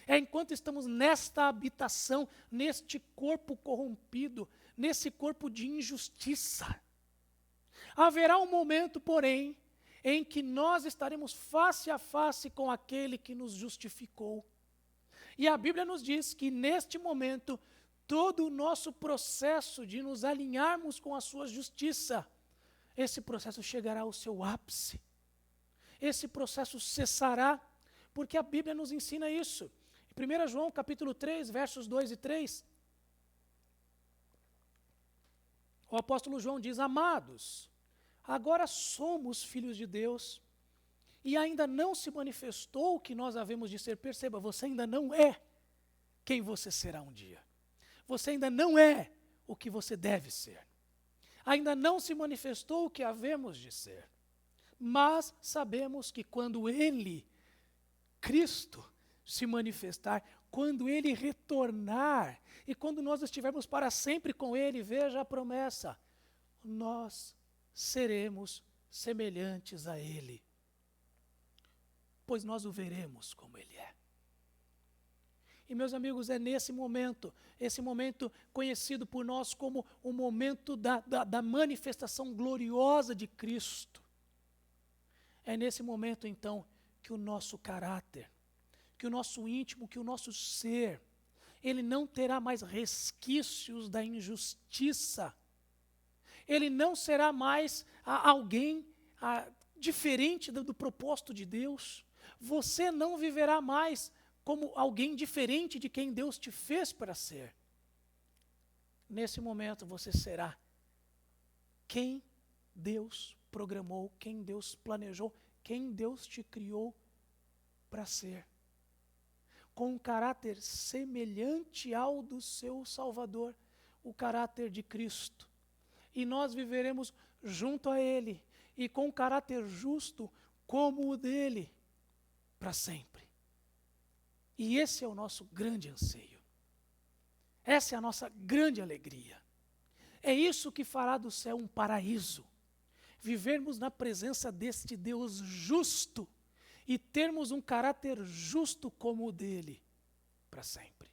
É enquanto estamos nesta habitação, neste corpo corrompido, nesse corpo de injustiça. Haverá um momento, porém, em que nós estaremos face a face com aquele que nos justificou. E a Bíblia nos diz que neste momento, todo o nosso processo de nos alinharmos com a sua justiça, esse processo chegará ao seu ápice. Esse processo cessará, porque a Bíblia nos ensina isso. Em 1 João capítulo 3, versos 2 e 3, o apóstolo João diz: amados, agora somos filhos de Deus, e ainda não se manifestou o que nós havemos de ser. Perceba, você ainda não é quem você será um dia. Você ainda não é o que você deve ser. Ainda não se manifestou o que havemos de ser. Mas sabemos que quando Ele, Cristo, se manifestar, quando Ele retornar, e quando nós estivermos para sempre com Ele, veja a promessa, nós seremos semelhantes a Ele, pois nós o veremos como Ele é. E, meus amigos, é nesse momento, esse momento conhecido por nós como o momento da manifestação gloriosa de Cristo. É nesse momento, então, que o nosso caráter, que o nosso íntimo, que o nosso ser, ele não terá mais resquícios da injustiça. Ele não será mais alguém diferente do propósito de Deus. Você não viverá mais como alguém diferente de quem Deus te fez para ser. Nesse momento você será quem Deus programou, quem Deus planejou, quem Deus te criou para ser. Com um caráter semelhante ao do seu Salvador, o caráter de Cristo. E nós viveremos junto a Ele, e com um caráter justo como o dele, para sempre. E esse é o nosso grande anseio. Essa é a nossa grande alegria. É isso que fará do céu um paraíso. Vivermos na presença deste Deus justo e termos um caráter justo como o dele para sempre.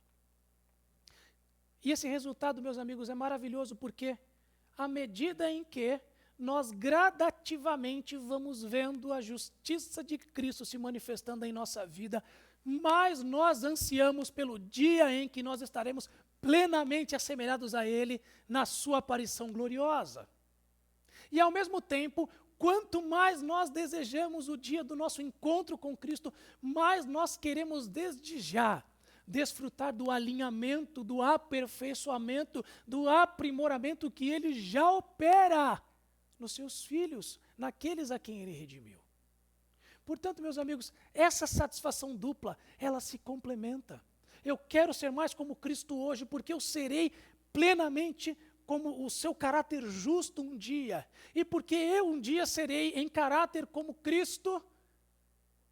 E esse resultado, meus amigos, é maravilhoso porque à medida em que nós gradativamente vamos vendo a justiça de Cristo se manifestando em nossa vida, mais nós ansiamos pelo dia em que nós estaremos plenamente assemelhados a Ele na sua aparição gloriosa. E ao mesmo tempo, quanto mais nós desejamos o dia do nosso encontro com Cristo, mais nós queremos desde já desfrutar do alinhamento, do aperfeiçoamento, do aprimoramento que Ele já opera nos seus filhos, naqueles a quem Ele redimiu. Portanto, meus amigos, essa satisfação dupla, ela se complementa. Eu quero ser mais como Cristo hoje, porque eu serei plenamente como o seu caráter justo um dia. E porque eu um dia serei em caráter como Cristo,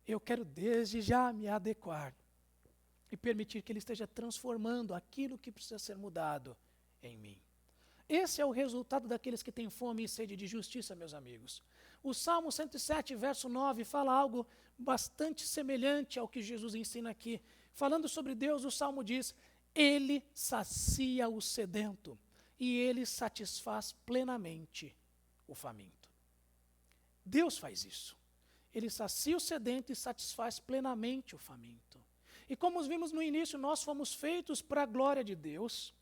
eu quero desde já me adequar e permitir que Ele esteja transformando aquilo que precisa ser mudado em mim. Esse é o resultado daqueles que têm fome e sede de justiça, meus amigos. O Salmo 107, verso 9, fala algo bastante semelhante ao que Jesus ensina aqui. Falando sobre Deus, o Salmo diz: Ele sacia o sedento e Ele satisfaz plenamente o faminto. Deus faz isso. Ele sacia o sedento e satisfaz plenamente o faminto. E como vimos no início, nós fomos feitos para a glória de Deus,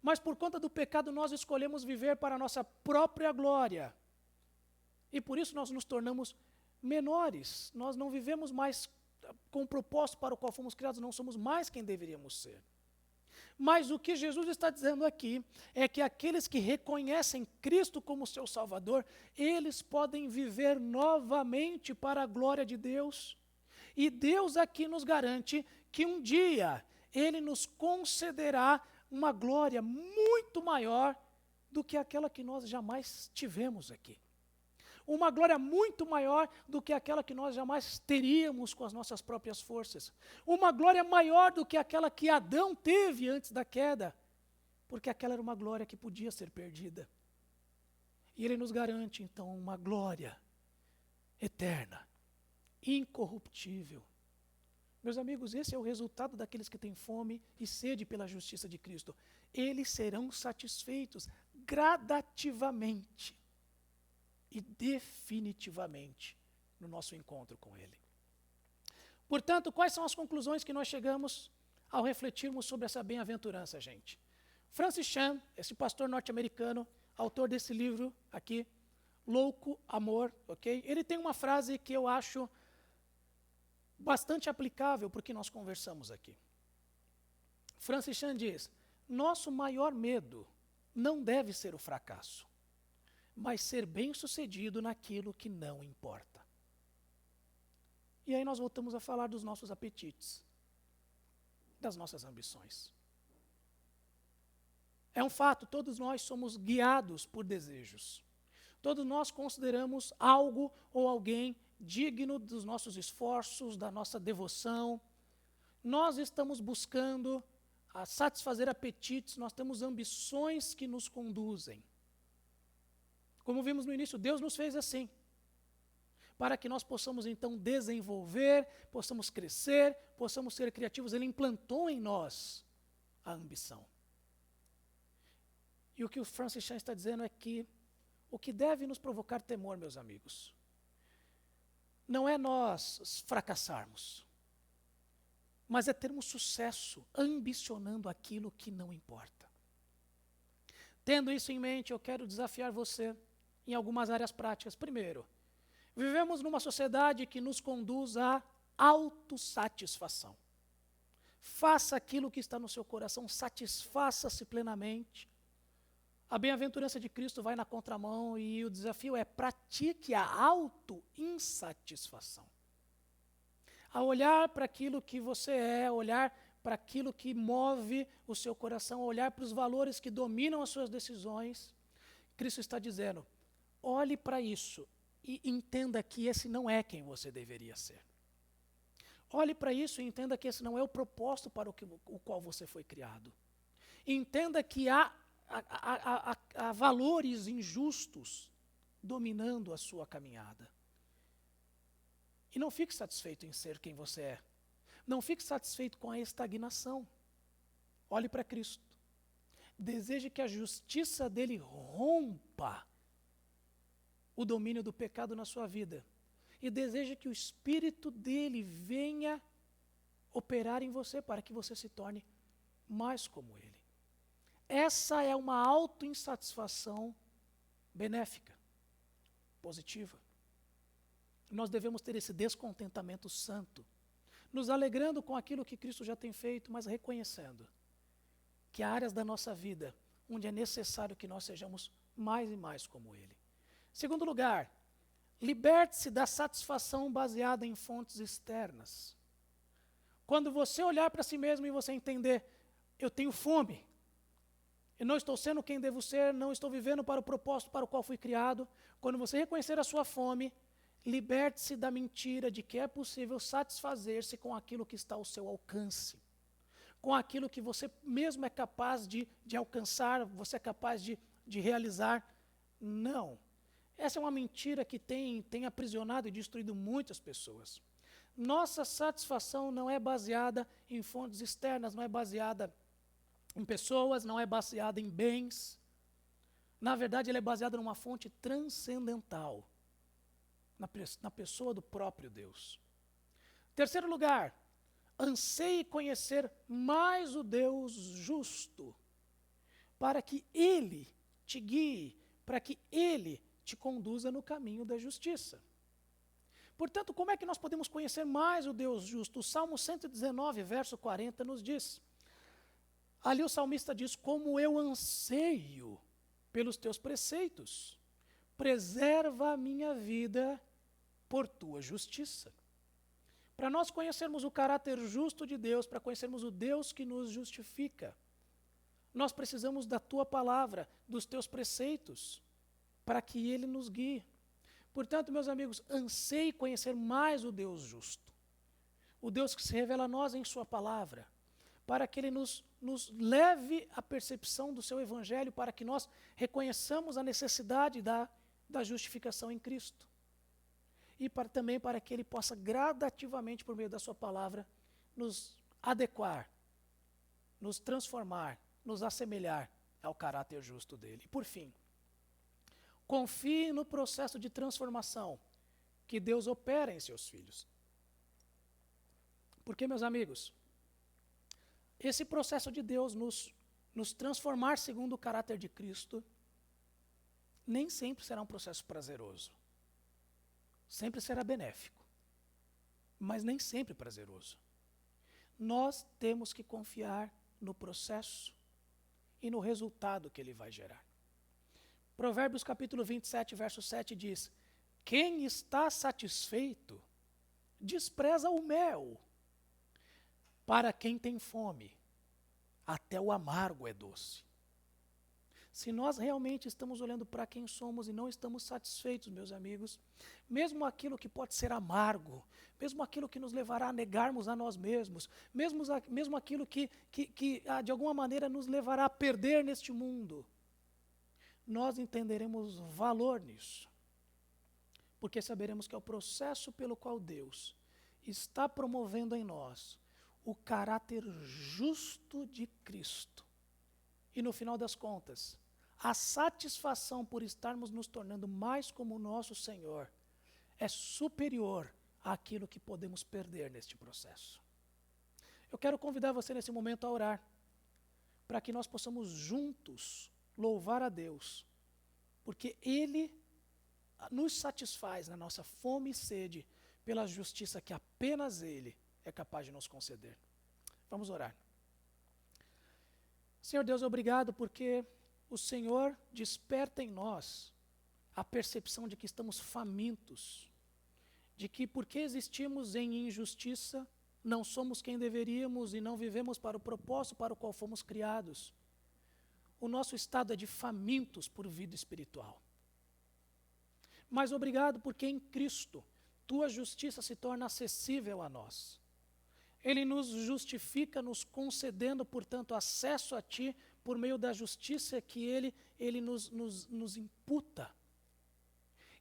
mas por conta do pecado nós escolhemos viver para a nossa própria glória. E por isso nós nos tornamos menores. Nós não vivemos mais com o propósito para o qual fomos criados, não somos mais quem deveríamos ser. Mas o que Jesus está dizendo aqui é que aqueles que reconhecem Cristo como seu Salvador, eles podem viver novamente para a glória de Deus. E Deus aqui nos garante que um dia Ele nos concederá uma glória muito maior do que aquela que nós jamais tivemos aqui. Uma glória muito maior do que aquela que nós jamais teríamos com as nossas próprias forças. Uma glória maior do que aquela que Adão teve antes da queda, porque aquela era uma glória que podia ser perdida. E Ele nos garante, então, uma glória eterna, incorruptível. Meus amigos, esse é o resultado daqueles que têm fome e sede pela justiça de Cristo. Eles serão satisfeitos gradativamente e definitivamente no nosso encontro com Ele. Portanto, quais são as conclusões que nós chegamos ao refletirmos sobre essa bem-aventurança, gente? Francis Chan, esse pastor norte-americano, autor desse livro aqui, Louco Amor, ok? Ele tem uma frase que eu acho bastante aplicável para o que nós conversamos aqui. Francis Chan diz: nosso maior medo não deve ser o fracasso, mas ser bem-sucedido naquilo que não importa. E aí nós voltamos a falar dos nossos apetites, das nossas ambições. É um fato, todos nós somos guiados por desejos. Todos nós consideramos algo ou alguém digno dos nossos esforços, da nossa devoção. Nós estamos buscando a satisfazer apetites, nós temos ambições que nos conduzem. Como vimos no início, Deus nos fez assim, para que nós possamos então desenvolver, possamos crescer, possamos ser criativos. Ele implantou em nós a ambição. E o que o Francis Chan está dizendo é que o que deve nos provocar temor, meus amigos, não é nós fracassarmos, mas é termos sucesso ambicionando aquilo que não importa. Tendo isso em mente, eu quero desafiar você em algumas áreas práticas. Primeiro, vivemos numa sociedade que nos conduz à autossatisfação. Faça aquilo que está no seu coração, satisfaça-se plenamente. A bem-aventurança de Cristo vai na contramão e o desafio é: pratique a auto-insatisfação. A olhar para aquilo que você é, olhar para aquilo que move o seu coração, olhar para os valores que dominam as suas decisões, Cristo está dizendo: olhe para isso e entenda que esse não é quem você deveria ser. Olhe para isso e entenda que esse não é o propósito para o qual você foi criado. Entenda que há valores injustos dominando a sua caminhada. E não fique satisfeito em ser quem você é. Não fique satisfeito com a estagnação. Olhe para Cristo. Deseje que a justiça dele rompa o domínio do pecado na sua vida. E deseje que o Espírito dele venha operar em você para que você se torne mais como ele. Essa é uma auto-insatisfação benéfica, positiva. Nós devemos ter esse descontentamento santo, nos alegrando com aquilo que Cristo já tem feito, mas reconhecendo que há áreas da nossa vida onde é necessário que nós sejamos mais e mais como Ele. Segundo lugar, liberte-se da satisfação baseada em fontes externas. Quando você olhar para si mesmo e você entender: eu tenho fome, eu não estou sendo quem devo ser, não estou vivendo para o propósito para o qual fui criado. Quando você reconhecer a sua fome, liberte-se da mentira de que é possível satisfazer-se com aquilo que está ao seu alcance, com aquilo que você mesmo é capaz de alcançar, você é capaz de realizar. Não. Essa é uma mentira que tem aprisionado e destruído muitas pessoas. Nossa satisfação não é baseada em fontes externas, não é baseada em pessoas, não é baseada em bens. Na verdade, ela é baseada numa fonte transcendental, na pessoa do próprio Deus. Terceiro lugar, anseie conhecer mais o Deus justo, para que Ele te guie, para que Ele te conduza no caminho da justiça. Portanto, como é que nós podemos conhecer mais o Deus justo? O Salmo 119, verso 40 nos diz. Ali o salmista diz: como eu anseio pelos teus preceitos, preserva a minha vida por tua justiça. Para nós conhecermos o caráter justo de Deus, para conhecermos o Deus que nos justifica, nós precisamos da tua palavra, dos teus preceitos, para que Ele nos guie. Portanto, meus amigos, anseie conhecer mais o Deus justo, o Deus que se revela a nós em sua palavra, para que Ele nos leve à percepção do seu Evangelho, para que nós reconheçamos a necessidade da justificação em Cristo. E também para que Ele possa gradativamente, por meio da sua palavra, nos adequar, nos transformar, nos assemelhar ao caráter justo dEle. E por fim, confie no processo de transformação que Deus opera em seus filhos. Porque, meus amigos, esse processo de Deus nos transformar segundo o caráter de Cristo nem sempre será um processo prazeroso. Sempre será benéfico. mas nem sempre prazeroso. Nós temos que confiar no processo e no resultado que ele vai gerar. Provérbios capítulo 27, verso 7 diz: quem está satisfeito despreza o mel. Para quem tem fome, até o amargo é doce. Se nós realmente estamos olhando para quem somos e não estamos satisfeitos, meus amigos, mesmo aquilo que pode ser amargo, mesmo aquilo que nos levará a negarmos a nós mesmos, mesmo aquilo que de alguma maneira nos levará a perder neste mundo, nós entenderemos valor nisso. Porque saberemos que é o processo pelo qual Deus está promovendo em nós o caráter justo de Cristo. E no final das contas, a satisfação por estarmos nos tornando mais como o nosso Senhor é superior àquilo que podemos perder neste processo. Eu quero convidar você nesse momento a orar, para que nós possamos juntos louvar a Deus, porque Ele nos satisfaz na nossa fome e sede pela justiça que apenas Ele é capaz de nos conceder. Vamos orar. Senhor Deus, obrigado porque o Senhor desperta em nós a percepção de que estamos famintos, de que porque existimos em injustiça, não somos quem deveríamos e não vivemos para o propósito para o qual fomos criados. O nosso estado é de famintos por vida espiritual. Mas obrigado porque em Cristo, Tua justiça se torna acessível a nós. Ele nos justifica, nos concedendo, portanto, acesso a Ti por meio da justiça que Ele nos imputa.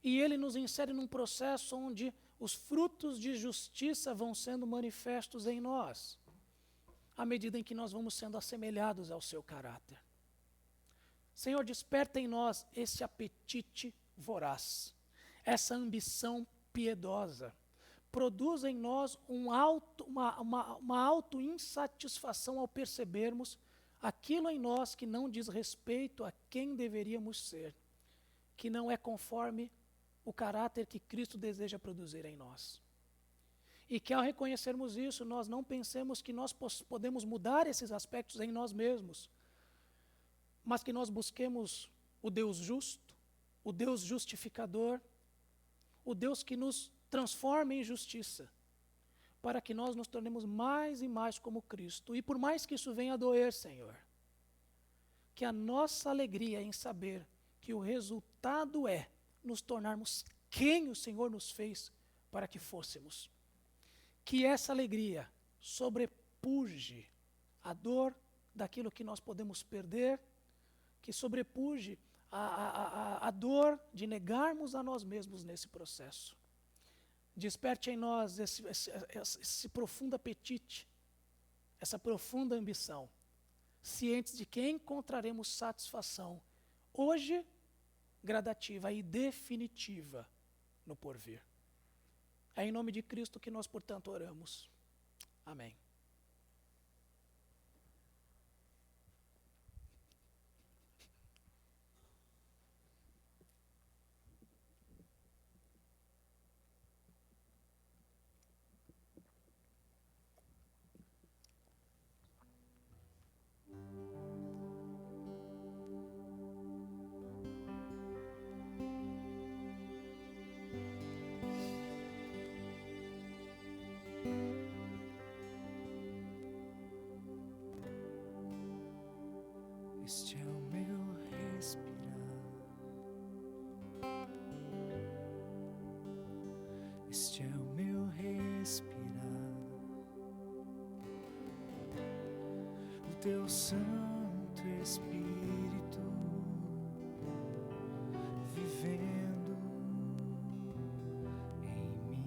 E Ele nos insere num processo onde os frutos de justiça vão sendo manifestos em nós, à medida em que nós vamos sendo assemelhados ao Seu caráter. Senhor, desperta em nós esse apetite voraz, essa ambição piedosa. Produz em nós uma auto-insatisfação ao percebermos aquilo em nós que não diz respeito a quem deveríamos ser, que não é conforme o caráter que Cristo deseja produzir em nós. E que ao reconhecermos isso, nós não pensemos que nós podemos mudar esses aspectos em nós mesmos, mas que nós busquemos o Deus justo, o Deus justificador, o Deus que nos transforma em justiça, para que nós nos tornemos mais e mais como Cristo. E por mais que isso venha a doer, Senhor, que a nossa alegria em saber que o resultado é nos tornarmos quem o Senhor nos fez para que fôssemos. Que essa alegria sobrepuje a dor daquilo que nós podemos perder, que sobrepuje a dor de negarmos a nós mesmos nesse processo. Desperte em nós esse profundo apetite, essa profunda ambição, cientes de que encontraremos satisfação, hoje, gradativa e definitiva no porvir. É em nome de Cristo que nós, portanto, oramos. Amém. Este é o meu respirar, este é o meu respirar, o Teu Santo Espírito vivendo em mim.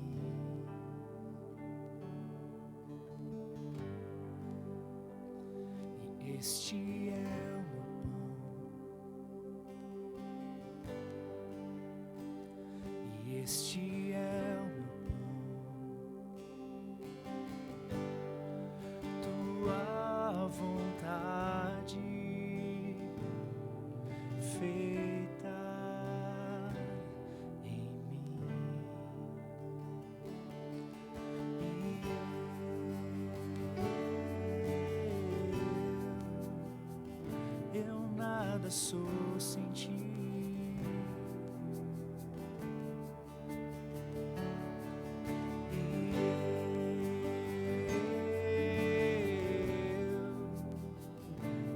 E este é este é o meu pão, Tua vontade feita em mim. nada sou sem ti.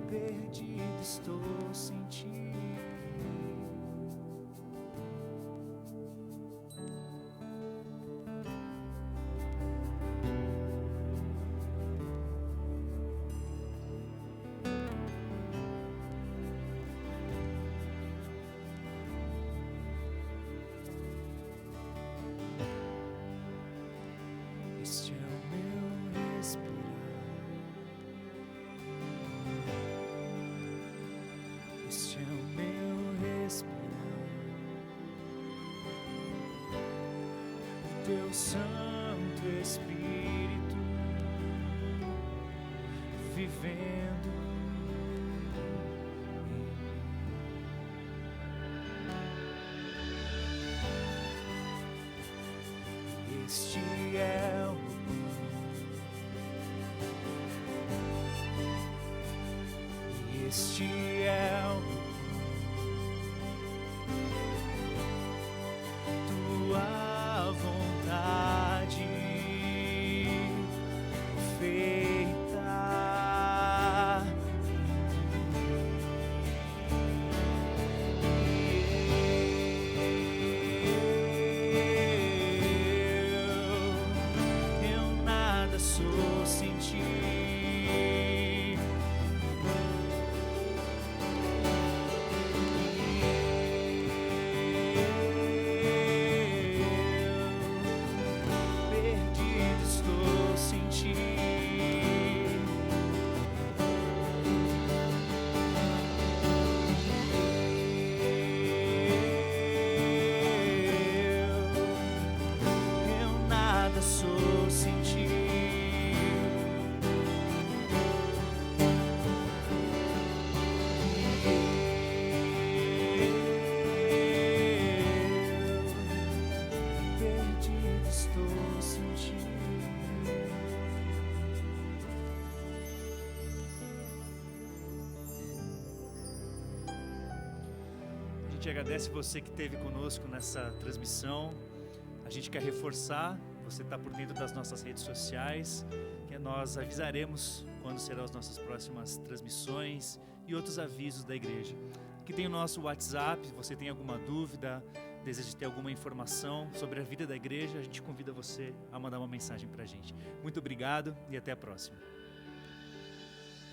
Perdido estou sem ti. Este é o meu respirar. Este é o meu respirar. O teu Santo Espírito vivendo em mim. Este é o Este é o tua vontade feita eu nada sou sem ti. Perdido estou sem ti. Eu nada sou sem ti. Perdido estou sem ti. A gente agradece você que esteve conosco nessa transmissão. A gente quer reforçar, você está por dentro das nossas redes sociais, que nós avisaremos quando serão as nossas próximas transmissões e outros avisos da igreja. Aqui tem o nosso WhatsApp, se você tem alguma dúvida, deseja ter alguma informação sobre a vida da igreja, a gente convida você a mandar uma mensagem para a gente. Muito obrigado e até a próxima.